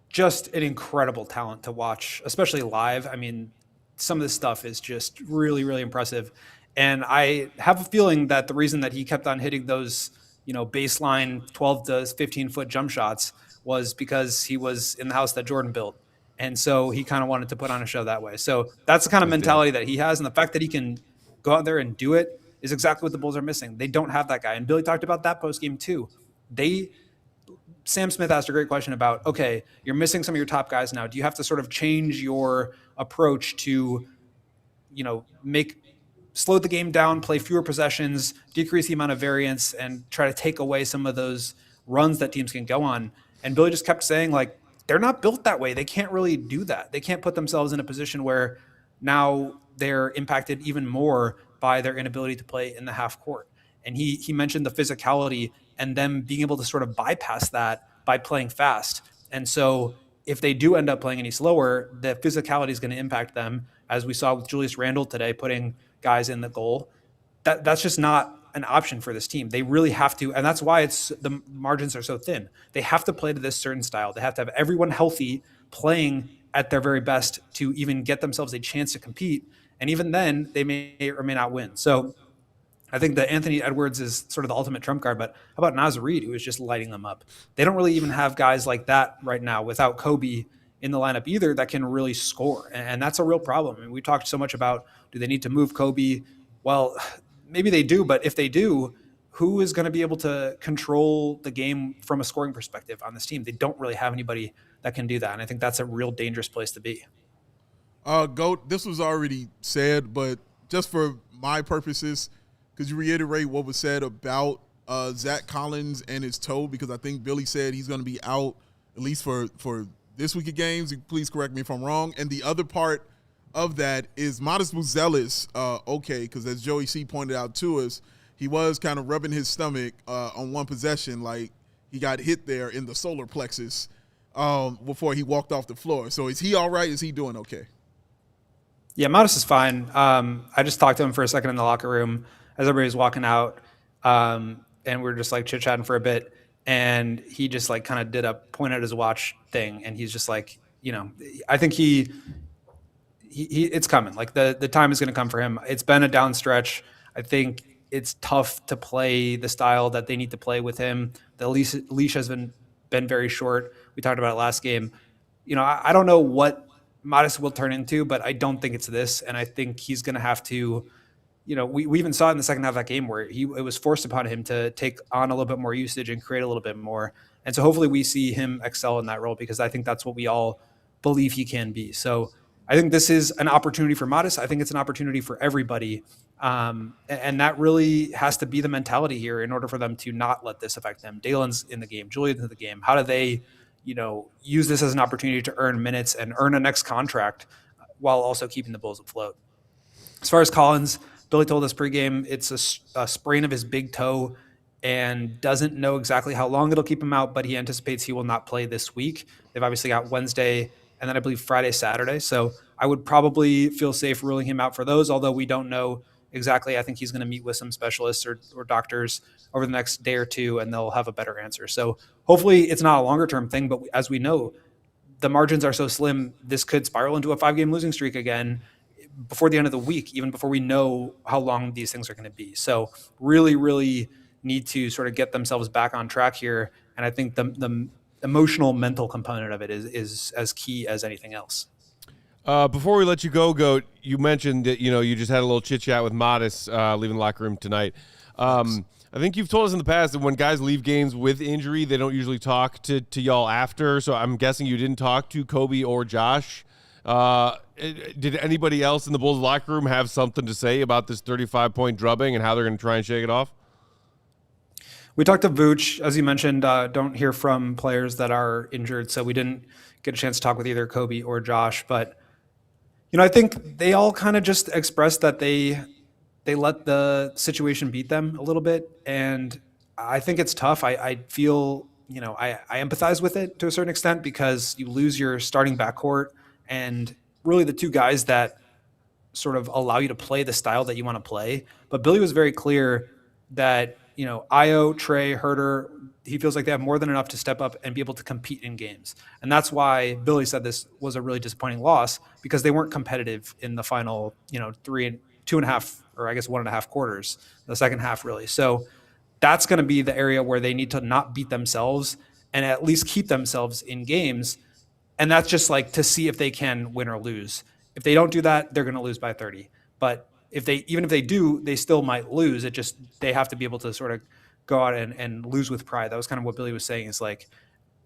Just an incredible talent to watch, especially live. I mean, some of this stuff is just really, really impressive. And I have a feeling that the reason that he kept on hitting those, baseline 12 to 15-foot jump shots was because he was in the house that Jordan built. And so he kind of wanted to put on a show that way. So that's the kind of mentality that he has. And the fact that he can go out there and do it is exactly what the Bulls are missing. They don't have that guy. And Billy talked about that post-game too. Sam Smith asked a great question about, okay, you're missing some of your top guys now. Do you have to sort of change your approach to, slow the game down, play fewer possessions, decrease the amount of variance, and try to take away some of those runs that teams can go on? And Billy just kept saying, like, they're not built that way. They can't really do that. They can't put themselves in a position where now they're impacted even more by their inability to play in the half court. And he mentioned the physicality and them being able to sort of bypass that by playing fast. And so if they do end up playing any slower, the physicality is going to impact them, as we saw with Julius Randle today, putting guys in the goal. That's just not an option for this team. They really have to, and that's why the margins are so thin. They have to play to this certain style. They have to have everyone healthy, playing at their very best to even get themselves a chance to compete. And even then, they may or may not win. So I think that Anthony Edwards is sort of the ultimate trump card, but how about Naz Reid, who is just lighting them up? They don't really even have guys like that right now without Coby in the lineup either that can really score. And that's a real problem. I mean, we talked so much about, do they need to move Coby? Well, maybe they do, but if they do, who is going to be able to control the game from a scoring perspective on this team? They don't really have anybody that can do that. And I think that's a real dangerous place to be. Goat, this was already said, but just for my purposes, could you reiterate what was said about Zach Collins and his toe? Because I think Billy said he's going to be out at least for this week of games. Please correct me if I'm wrong. And the other part of that is Modest Buzelis, okay, because as Joey C pointed out to us, he was kind of rubbing his stomach on one possession, like he got hit there in the solar plexus before he walked off the floor. So is he all right? Is he doing okay? Yeah, Modest is fine. I just talked to him for a second in the locker room as everybody was walking out, and we were just like chit-chatting for a bit, and he just like kind of did a point at his watch thing, and he's just like, I think he it's coming. Like the time is going to come for him. It's been a down stretch. I think it's tough to play the style that they need to play with him. The leash has been very short. We talked about it last game. I don't know what Modest will turn into, but I don't think it's this. And I think he's going to have to, we even saw it in the second half of that game where it was forced upon him to take on a little bit more usage and create a little bit more. And so hopefully we see him excel in that role, because I think that's what we all believe he can be. So I think this is an opportunity for Modest. I think it's an opportunity for everybody. And that really has to be the mentality here in order for them to not let this affect them. Dalen's in the game, Julian's in the game. How do they, use this as an opportunity to earn minutes and earn a next contract while also keeping the Bulls afloat? As far as Collins, Billy told us pregame it's a sprain of his big toe and doesn't know exactly how long it'll keep him out, but he anticipates he will not play this week. They've obviously got Wednesday and then I believe Friday, Saturday. So I would probably feel safe ruling him out for those, although we don't know exactly. I think he's going to meet with some specialists or doctors over the next day or two, and they'll have a better answer. So hopefully it's not a longer term thing, but as we know, the margins are so slim, this could spiral into a 5-game losing streak again before the end of the week, even before we know how long these things are going to be. So really, really need to sort of get themselves back on track here. And I think the emotional, mental component of it is as key as anything else. Before we let you go, Goat, you mentioned that, you just had a little chit-chat with Modest leaving the locker room tonight. I think you've told us in the past that when guys leave games with injury, they don't usually talk to y'all after. So I'm guessing you didn't talk to Coby or Josh. Did anybody else in the Bulls locker room have something to say about this 35-point drubbing and how they're going to try and shake it off? We talked to Vooch, as you mentioned, don't hear from players that are injured. So we didn't get a chance to talk with either Coby or Josh, but I think they all kind of just expressed that they let the situation beat them a little bit. And I think it's tough. I feel, I empathize with it to a certain extent, because you lose your starting backcourt and really the two guys that sort of allow you to play the style that you want to play. But Billy was very clear that, Io, Trey, Herter, he feels like they have more than enough to step up and be able to compete in games. And that's why Billy said this was a really disappointing loss, because they weren't competitive in the final, 2.5, or I guess 1.5 quarters, the second half really. So that's going to be the area where they need to not beat themselves and at least keep themselves in games. And that's just like to see if they can win or lose. If they don't do that, they're going to lose by 30. But even if they do, they still might lose. They have to be able to sort of go out and lose with pride. That was kind of what Billy was saying, is like,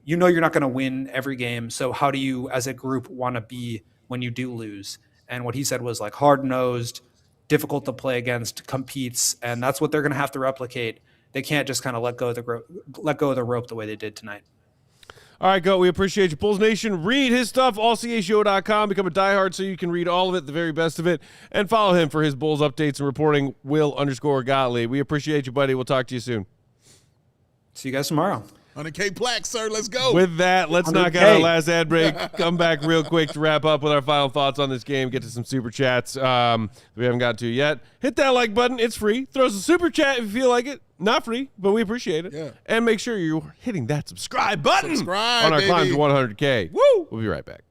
you're not going to win every game. So how do you as a group want to be when you do lose? And what he said was like hard-nosed, difficult to play against, competes. And that's what they're going to have to replicate. They can't just kind of let go of the rope the way they did tonight. All right, Go. We appreciate you. Bulls Nation, read his stuff, allchgo.com. Become a diehard so you can read all of it, the very best of it, and follow him for his Bulls updates and reporting, Will_Gottlieb. We appreciate you, buddy. We'll talk to you soon. See you guys tomorrow. 100K plaque, sir. Let's go. With that, let's 100K. knock out our last ad break. Come back real quick to wrap up with our final thoughts on this game. Get to some super chats we haven't gotten to yet. Hit that like button. It's free. Throw us a super chat if you feel like it. Not free, but we appreciate it. Yeah. And make sure you're hitting that subscribe button on our baby. climb to 100K. Woo! We'll be right back.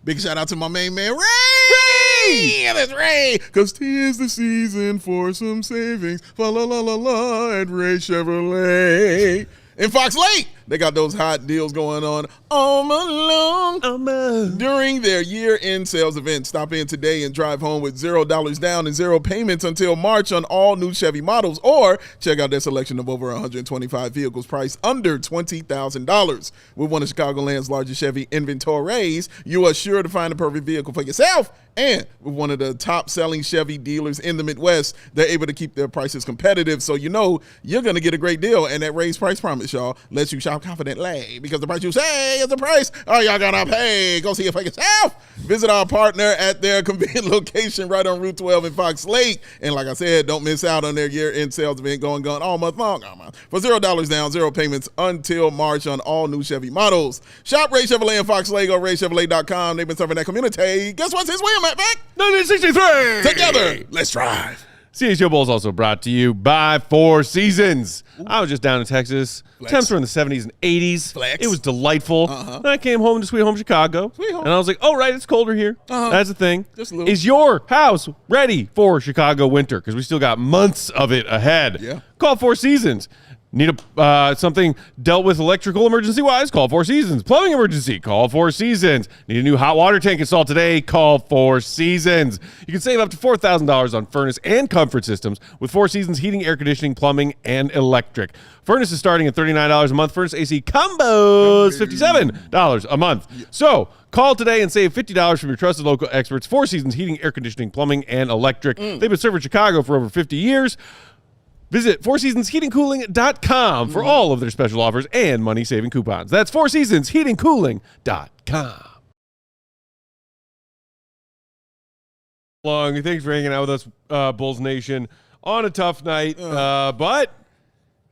Big shout out to my main man, Ray! That's Ray! Because 'tis the season for some savings. Fa la la la la at Ray Chevrolet. In Fox Lake, they got those hot deals going on all month long. During their year-end sales event, stop in today and drive home with $0 down and 0 payments until March on all new Chevy models, or check out their selection of over 125 vehicles priced under $20,000. With one of Chicagoland's largest Chevy inventories, you are sure to find the perfect vehicle for yourself. And with one of the top-selling Chevy dealers in the Midwest, they're able to keep their prices competitive, so you're going to get a great deal. And that raised price promise, y'all, lets you shop confidently because the price you say is the price y'all gonna pay. Go see it for yourself. Visit our partner at their convenient location right on Route 12 in Fox Lake. And like I said, don't miss out on their year-end sales event going all month long. For $0 down, 0 payments until March on all new Chevy models. Shop Ray Chevrolet in Fox Lake or RayChevrolet.com. They've been serving that community. Guess what's his win, Matt Beck? 1963. Together, let's drive. CHGO Bulls also brought to you by Four Seasons. I was just down in Texas. Flex. Temps were in the 70s and 80s. Flex. It was delightful. Then I came home to Sweet Home Chicago. Sweet home. And I was like, oh, right, it's colder here. That's the thing. Just a little. Is your house ready for Chicago winter? Because we still got months of it ahead. Yeah. Call Four Seasons. Need something dealt with electrical emergency-wise? Call Four Seasons. Plumbing emergency? Call Four Seasons. Need a new hot water tank installed today? Call Four Seasons. You can save up to $4,000 on furnace and comfort systems with Four Seasons heating, air conditioning, plumbing, and electric. Furnace is starting at $39 a month. Furnace AC combos, $57 a month. So call today and save $50 from your trusted local experts. Four Seasons heating, air conditioning, plumbing, and electric. They've been serving Chicago for over 50 years. Visit fourseasonsheatingcooling.com for all of their special offers and money-saving coupons. That's fourseasonsheatingcooling.com. Thanks for hanging out with us, Bulls Nation, on a tough night. But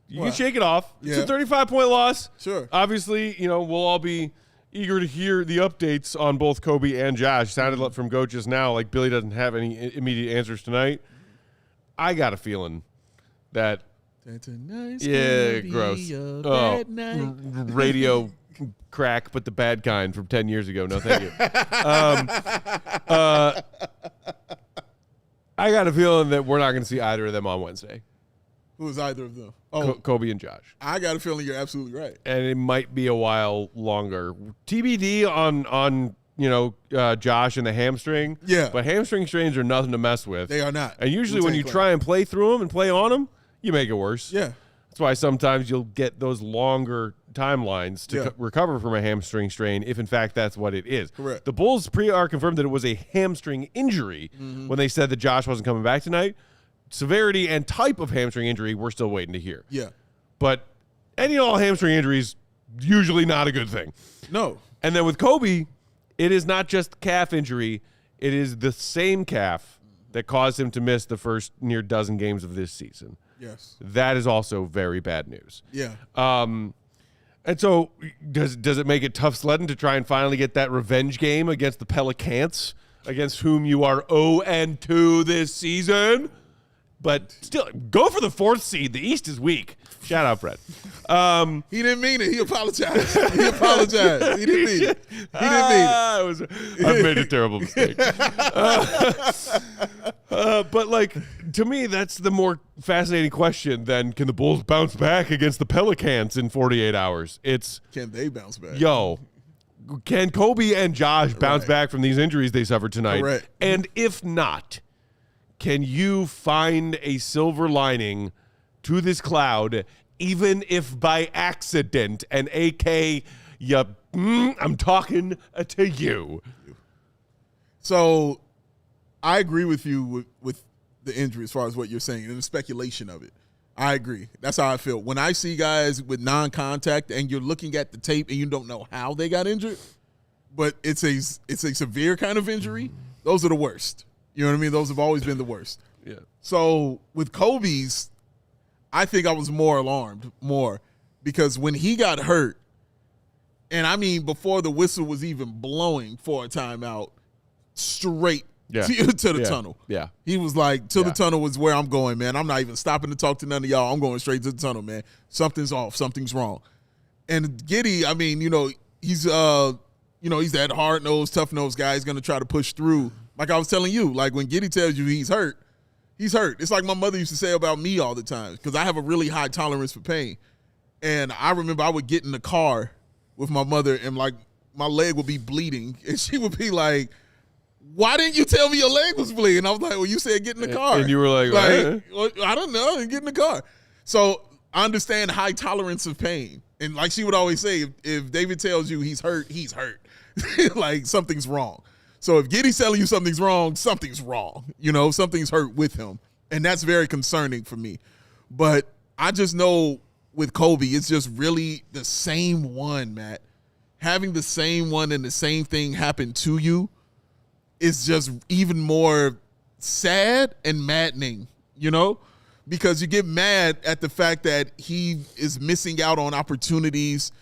you can shake it off. It's a 35-point loss. Sure. Obviously, we'll all be eager to hear the updates on both Coby and Josh. Sounded from Goat just now like Billy doesn't have any immediate answers tonight. I got a feeling that gross. Radio crack, but the bad kind from 10 years ago. No, thank you. I got a feeling that we're not going to see either of them on Wednesday. Who is either of them? Coby and Josh. I got a feeling you're absolutely right. And it might be a while longer. TBD on Josh and the hamstring. Yeah. But hamstring strains are nothing to mess with. They are not. And usually when you try and play through them and play on them, you make it worse. Yeah. That's why sometimes you'll get those longer timelines to recover from a hamstring strain, if in fact that's what it is. Correct. The Bulls pre-R confirmed that it was a hamstring injury when they said that Josh wasn't coming back tonight. Severity and type of hamstring injury, we're still waiting to hear. Yeah. But any and all hamstring injuries, usually not a good thing. No. And then with Coby, it is not just calf injury. It is the same calf that caused him to miss the first near dozen games of this season. Yes. That is also very bad news. Yeah. And so does it make it tough sledding to try and finally get that revenge game against the Pelicans, against whom you are 0-2 this season? But still, go for the 4th seed. The East is weak. Shout out, Fred. He didn't mean it. He apologized. He apologized. He didn't mean it. He didn't mean it. I've made a terrible mistake. But, to me, that's the more fascinating question than can the Bulls bounce back against the Pelicans in 48 hours? Can they bounce back? Can Coby and Josh bounce back from these injuries they suffered tonight? Correct. And if not, can you find a silver lining to this cloud, even if by accident, and AK, I'm talking to you. So I agree with you with the injury as far as what you're saying and the speculation of it. I agree. That's how I feel. When I see guys with non-contact and you're looking at the tape and you don't know how they got injured, but it's a severe kind of injury, those are the worst. You know what I mean? Those have always been the worst. Yeah. So with Coby's, I think I was more alarmed because when he got hurt, and I mean before the whistle was even blowing for a timeout, straight to the tunnel. Yeah. He was like, the tunnel was where I'm going, man. I'm not even stopping to talk to none of y'all. I'm going straight to the tunnel, man. Something's off. Something's wrong. And Giddey, I mean, he's that hard-nosed, tough-nosed guy. He's going to try to push through. Like I was telling you, like when Giddey tells you he's hurt, he's hurt. It's like my mother used to say about me all the time because I have a really high tolerance for pain. And I remember I would get in the car with my mother and like my leg would be bleeding. And she would be like, why didn't you tell me your leg was bleeding? I was like, well, you said get in the car. And you were like well, I don't know, and get in the car. So I understand high tolerance of pain. And like she would always say, if David tells you he's hurt, he's hurt. Like something's wrong. So if Giddey's telling you something's wrong, something's wrong. Something's hurt with him. And that's very concerning for me. But I just know with Coby. It's just really the same one, Matt. Having the same one and the same thing happen to you is just even more sad and maddening, because you get mad at the fact that he is missing out on opportunities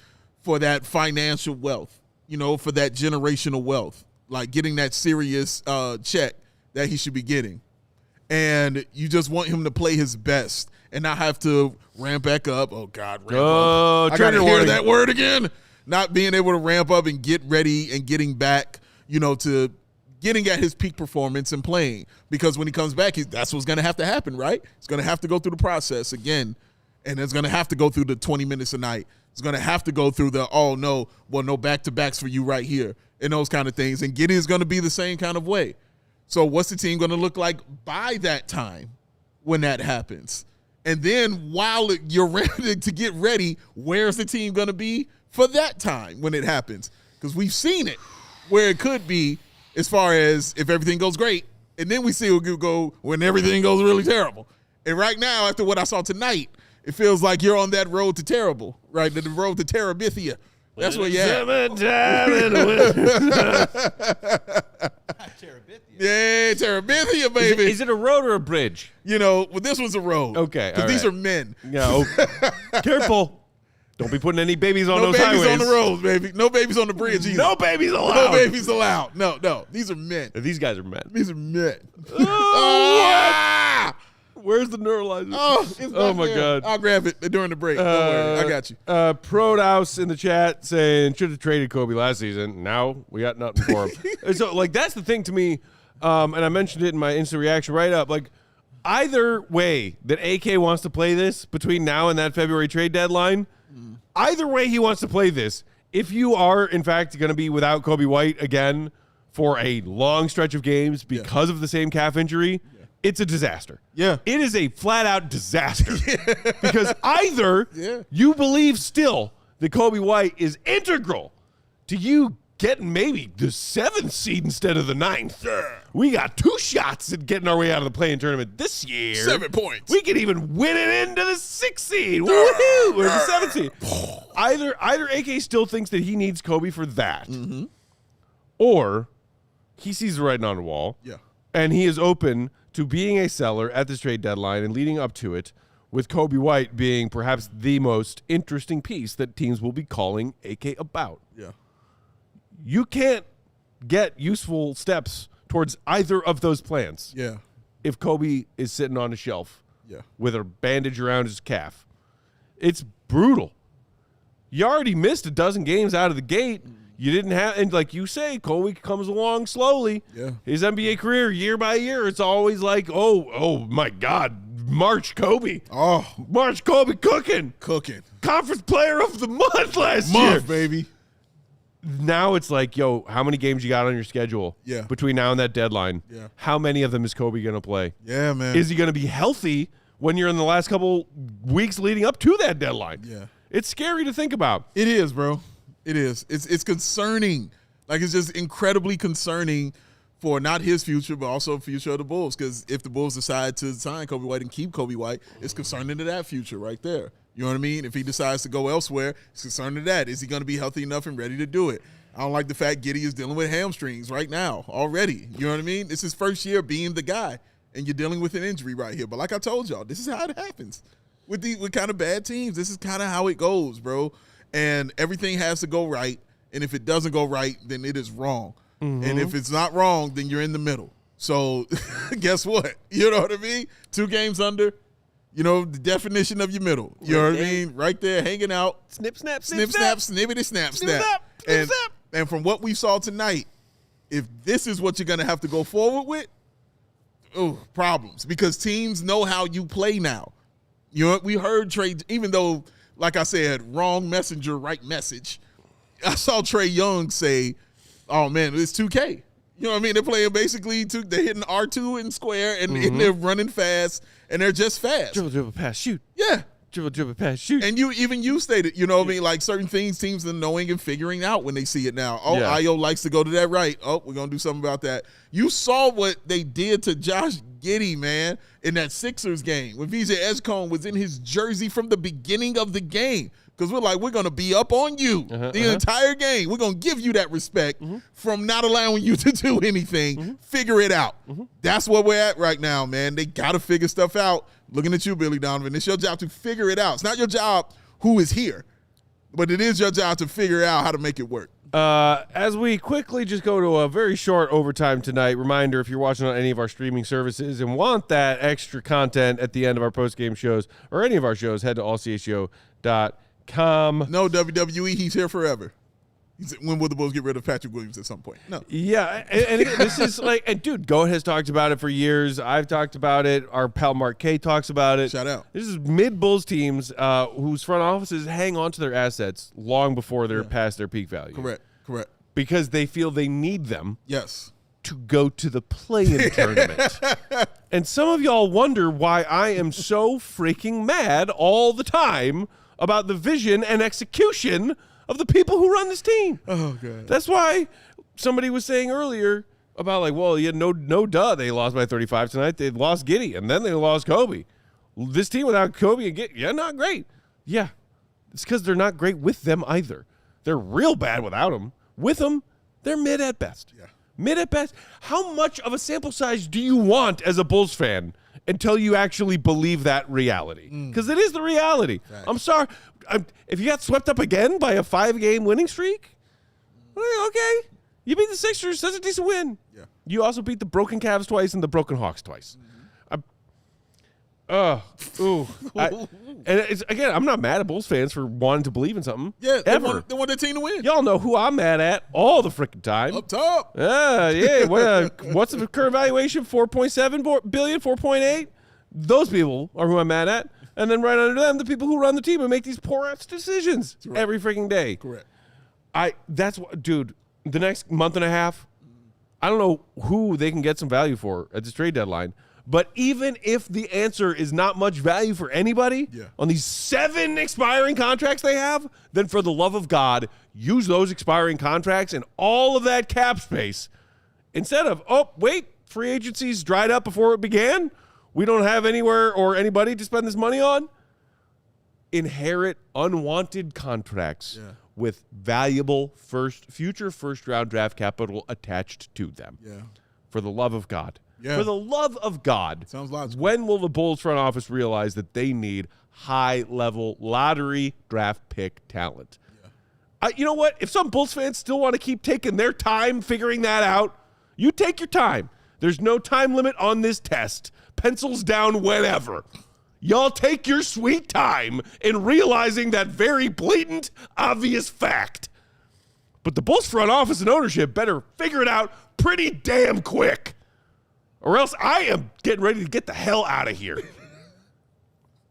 for that financial wealth, for that generational wealth, like getting that serious check that he should be getting. And you just want him to play his best and not have to ramp back up. Oh, God, ramp up. I got to hear that word again. Not being able to ramp up and get ready and getting back, to getting at his peak performance and playing. Because when he comes back, that's what's going to have to happen, right? He's going to have to go through the process again, and it's going to have to go through the 20 minutes a night. It's going to have to go through the, no back-to-backs for you right here, and those kind of things. And Giddey is going to be the same kind of way. So what's the team going to look like by that time when that happens? And then while you're ready to get ready, where's the team going to be for that time when it happens? Because we've seen it where it could be as far as if everything goes great, and then we see it go when everything goes really terrible. And right now, after what I saw tonight, it feels like you're on that road to terrible, right? The road to Terabithia. That's where you're at. Yeah, Terabithia, baby. Is it a road or a bridge? This one's a road. Okay, because these are men. Yeah, careful. Don't be putting any babies on those highways. No babies on the roads, baby. No babies on the bridge either. No babies allowed. No babies allowed. No. These are men. These guys are men. These are men. Where's the neuralizer? Oh my God. I'll grab it during the break. Don't worry. I got you. Prodouse in the chat saying should have traded Coby last season. Now we got nothing for him. So that's the thing to me. And I mentioned it in my instant reaction right up. Either way that AK wants to play this between now and that February trade deadline, either way he wants to play this, if you are, in fact, going to be without Coby White again for a long stretch of games because of the same calf injury, it's a disaster. Yeah. It is a flat-out disaster. Because either you believe still that Coby White is integral to you getting maybe the 7th seed instead of the 9th. Yeah. We got 2 shots at getting our way out of the play-in tournament this year. 7 points. We could even win it into the 6th seed. Woohoo! Or the 7th seed. Either AK still thinks that he needs Coby for that, or he sees the writing on the wall, and he is open to being a seller at this trade deadline and leading up to it, with Coby White being perhaps the most interesting piece that teams will be calling AK about. Yeah. You can't get useful steps towards either of those plans. Yeah. If Coby is sitting on a shelf with a bandage around his calf. It's brutal. You already missed a dozen games out of the gate. You didn't have, and like you say, Coby comes along slowly. Yeah. His NBA career, year by year, it's always like, oh my God, March Coby. Oh. March Coby cooking. Conference player of the month last year. Baby. Now it's like, yo, how many games you got on your schedule between now and that deadline? Yeah. How many of them is Coby going to play? Yeah, man. Is he going to be healthy when you're in the last couple weeks leading up to that deadline? Yeah. It's scary to think about. It is, bro. It is. It's concerning. It's just incredibly concerning for not his future, but also the future of the Bulls. Because if the Bulls decide to sign Coby White and keep Coby White, it's concerning to that future right there. You know what I mean? If he decides to go elsewhere, it's concerned to that. Is he going to be healthy enough and ready to do it? I don't like the fact Giddey is dealing with hamstrings right now already. You know what I mean? It's his first year being the guy, and you're dealing with an injury right here. But like I told y'all, this is how it happens with kind of bad teams. This is kind of how it goes, bro. And everything has to go right. And if it doesn't go right, then it is wrong. And if it's not wrong, then you're in the middle. So guess what? You know what I mean? 2 games under. The definition of your middle. You know what I mean? Right there, hanging out. Snip, snap, snip, snap, snippity, snap, snap. And from what we saw tonight, if this is what you're going to have to go forward with, problems. Because teams know how you play now. We heard Trey, even though, like I said, wrong messenger, right message. I saw Trey Young say, oh, man, it's 2K. You know what I mean? They're playing basically, they're hitting R2 and square, and they're running fast, and they're just fast. Dribble, pass, shoot. Yeah. Dribble, pass, shoot. And you stated, you know what I mean? Like certain things teams are knowing and figuring out when they see it now. Io likes to go to that right. We're going to do something about that. You saw what they did to Josh Giddey, man, in that Sixers game when VJ Edgecombe was in his jersey from the beginning of the game. Because we're like, we're going to be up on you the entire game. We're going to give you that respect from not allowing you to do anything. Figure it out. That's where we're at right now, man. They got to figure stuff out. Looking at you, Billy Donovan. It's your job to figure it out. It's not your job who is here, but it is your job to figure out how to make it work. As we quickly just go to a very short overtime tonight, reminder, if you're watching on any of our streaming services and want that extra content at the end of our post-game shows or any of our shows, head to allchgo.com. No, WWE, he's here forever. When will the Bulls get rid of Patrick Williams at some point? No. Yeah, and again, this is like, and dude, Goat has talked about it for years. I've talked about it. Our pal Mark K talks about it. Shout out. This is mid-Bulls teams whose front offices hang on to their assets long before they're past their peak value. Correct. Because they feel they need them. Yes. To go to the play-in tournament. And some of y'all wonder why I am so freaking mad all the time about the vision and execution of the people who run this team. Oh, God. That's why somebody was saying earlier about like, well, yeah, no duh, they lost by 35 tonight. They lost Giddey, and then they lost Coby. This team without Coby and Giddey, not great. Yeah, it's because they're not great with them either. They're real bad without them. With them, they're mid at best. Yeah. Mid at best. How much of a sample size do you want as a Bulls fan until you actually believe that reality? Because it is the reality. Right. I'm sorry. If you got swept up again by a 5-game winning streak, okay. You beat the Sixers. That's a decent win. Yeah. You also beat the broken Cavs twice and the broken Hawks twice. And it's, again, I'm not mad at Bulls fans for wanting to believe in something. Yeah, ever. They want their team to win. Y'all know who I'm mad at all the freaking time. Up top. Yeah. What's the current valuation? 4.7 billion, 4.8? Those people are who I'm mad at. And then right under them, the people who run the team and make these poor-ass decisions every freaking day. Correct. That's what, dude, the next month and a half, I don't know who they can get some value for at this trade deadline. But even if the answer is not much value for anybody on these 7 expiring contracts they have, then for the love of God, use those expiring contracts and all of that cap space instead of, free agency's dried up before it began. We don't have anywhere or anybody to spend this money on. Inherit unwanted contracts with valuable future first-round draft capital attached to them. Yeah. For the love of God. Yeah. For the love of God. Sounds logical. When will the Bulls front office realize that they need high-level lottery draft pick talent? Yeah. You know what? If some Bulls fans still want to keep taking their time figuring that out, you take your time. There's no time limit on this test. Pencils down whenever. Y'all take your sweet time in realizing that very blatant, obvious fact. But the Bulls front office and ownership better figure it out pretty damn quick. Or else I am getting ready to get the hell out of here.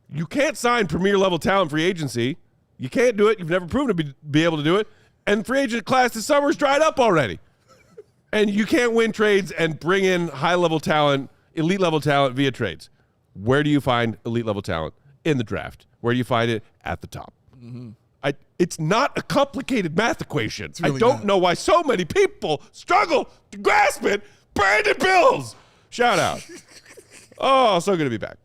You can't sign premier-level talent free agency. You can't do it. You've never proven to be able to do it. And free agent class this summer is dried up already. And you can't win trades and bring in high-level talent, elite-level talent via trades. Where do you find elite-level talent? In the draft. Where do you find it? At the top. Mm-hmm. It's not a complicated math equation. Really I don't know why so many people struggle to grasp it. Brandon Bills! Shout out. Oh, so good to be back.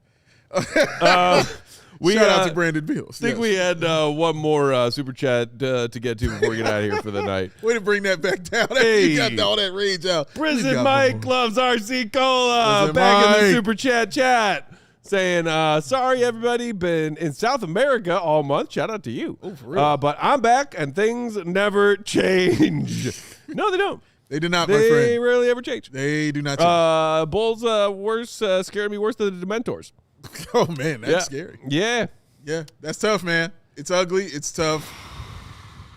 Shout out to Brandon Bills. I think we had one more super chat to get to before we get out of here for the night. Way to bring that back down. Hey. You got all that rage out. Prison Mike loves RC Cola. Back in the super chat. Saying, sorry, everybody, been in South America all month. Shout out to you. Oh, for real. But I'm back, and things never change. No, they don't. They do not, my friend. They rarely ever change. They do not change. Bulls scared me worse than the Dementors. Oh, man, that's scary. Yeah. Yeah, that's tough, man. It's ugly. It's tough.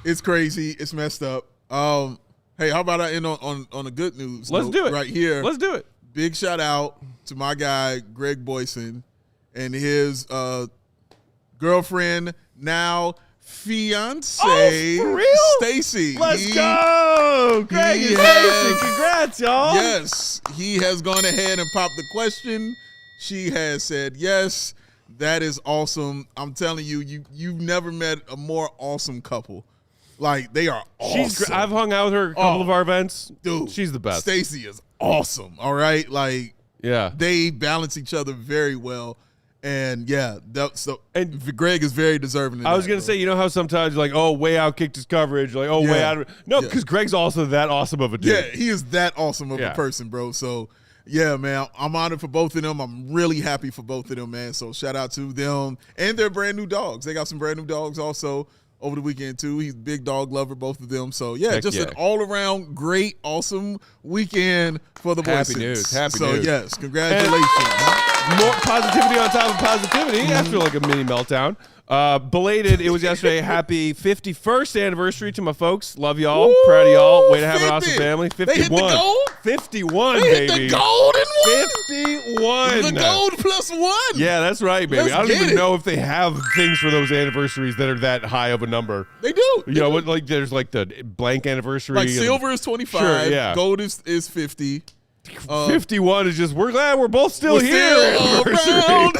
It's crazy. It's messed up. Hey, how about I end on a good news? Let's do it. Right here. Let's do it. Big shout out to my guy, Greg Boyson, and his girlfriend, now fiance, for real? Stacy. Let's go. Greg and Stacy. Congrats, y'all. Yes. He has gone ahead and popped the question. She has said yes. That is awesome. I'm telling you, you've never met a more awesome couple. Like, they are awesome. I've hung out with her at a couple of our events. Dude. She's the best. Stacy is awesome. All right? Like, Yeah. They balance each other very well. And Greg is very deserving of I was that, going to bro. say, you know how sometimes you're like, oh, way out kicked his coverage. Like, oh, way Yeah. out. No, Yeah. because Greg's also that awesome of a dude. Yeah, he is that awesome of Yeah. a person, bro. So, yeah, man, I'm honored for both of them. I'm really happy for both of them, man. So, shout out to them and their brand new dogs. They got some brand new dogs also over the weekend, too. He's a big dog lover, both of them. So, yeah, Heck just yeah. an all-around great, awesome weekend for the Happy voices. news. Happy so, news. yes, congratulations. More positivity on top of positivity after like a mini meltdown. Belated, it was yesterday. Happy 51st anniversary to my folks. Love y'all. Woo, Proud of y'all. Way to have an 50. awesome family. They 51. hit the gold? 51, They baby. hit the gold and one. 51. The gold plus one. Yeah, that's right, baby. Let's I don't get even it. know if they have things for those anniversaries that are that high of a number. They do. You know, what? Like there's like the blank anniversary. Like and silver is 25. Sure, yeah. Gold is 50. 51 is just, we're glad we're both still We're here. still anniversary. around.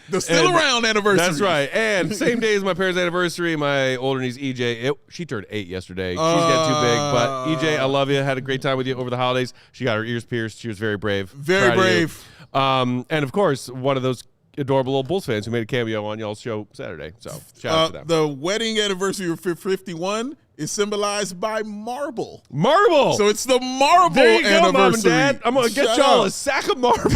The still And around anniversary. That's right. And same day as my parents' anniversary, my older niece EJ, she turned 8 yesterday. She's getting too big. But EJ, I love you. Had a great time with you over the holidays. She got her ears pierced. She was very brave. Very Proud of you. brave. And of course, one of those adorable little Bulls fans who made a cameo on y'all's show Saturday. So shout out to them. The wedding anniversary of 51 is symbolized by marble. Marble. So it's the marble there you go, anniversary. Mom and Dad. I'm going to get Shout y'all out. a sack of marbles.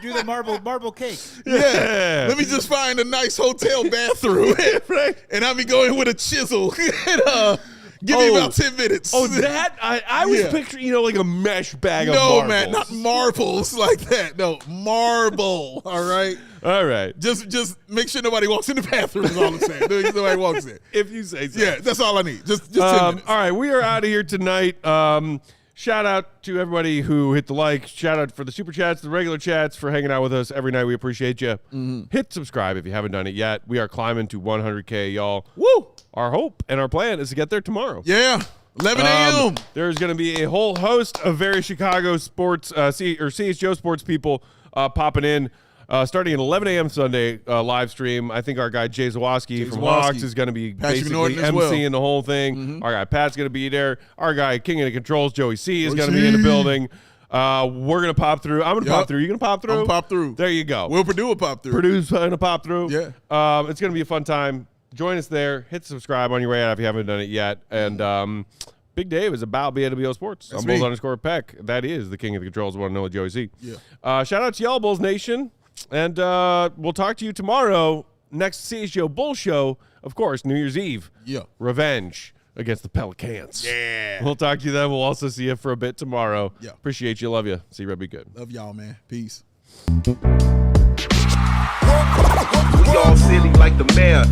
Do the marble cake. Yeah. Let me just find a nice hotel bathroom. Right. And I'll be going with a chisel. And, give me about 10 minutes. Oh, that? I was Yeah. picturing, like a mesh bag of No, marbles. man, not marbles like that. No, marble. All right. All right. Just make sure nobody walks in the bathroom is all I'm saying. Nobody walks in. If you say so. Yeah, that's all I need. Just 10 minutes. All right, we are out of here tonight. Shout out to everybody who hit the like. Shout out for the super chats, the regular chats, for hanging out with us every night. We appreciate you. Hit subscribe if you haven't done it yet. We are climbing to 100K, y'all. Woo! Our hope and our plan is to get there tomorrow. Yeah. 11 a.m. There's going to be a whole host of very Chicago sports CHGO sports people popping in. Starting at 11 a.m. Sunday live stream. I think our guy Jay Zawoski from Zawoski. Hawks is going to be Patrick basically Norton as emceeing well. the whole thing. Our guy Pat's going to be there. Our guy King of the Controls, Joey C, is Joey going to be in the C. building. We're going to pop through. I'm going to pop through. You going to pop through? I'm pop through. There you go. Will Purdue will pop through. Purdue's going to pop through. Yeah. It's going to be a fun time. Join us there. Hit subscribe on your way out if you haven't done it yet. And Big Dave is about BAWO Sports. That's I'm me. Bulls_Peck. That is the King of the Controls. Want to know with Joey C. Yeah. Shout out to y'all, Bulls Nation. And we'll talk to you tomorrow. Next CHGO Bull show, of course, New Year's Eve. Yeah. Revenge against the Pelicans. Yeah. We'll talk to you then. We'll also see you for a bit tomorrow. Yeah. Appreciate you. Love you. See you. Be good. Love y'all, man. Peace. We all silly like the mayor.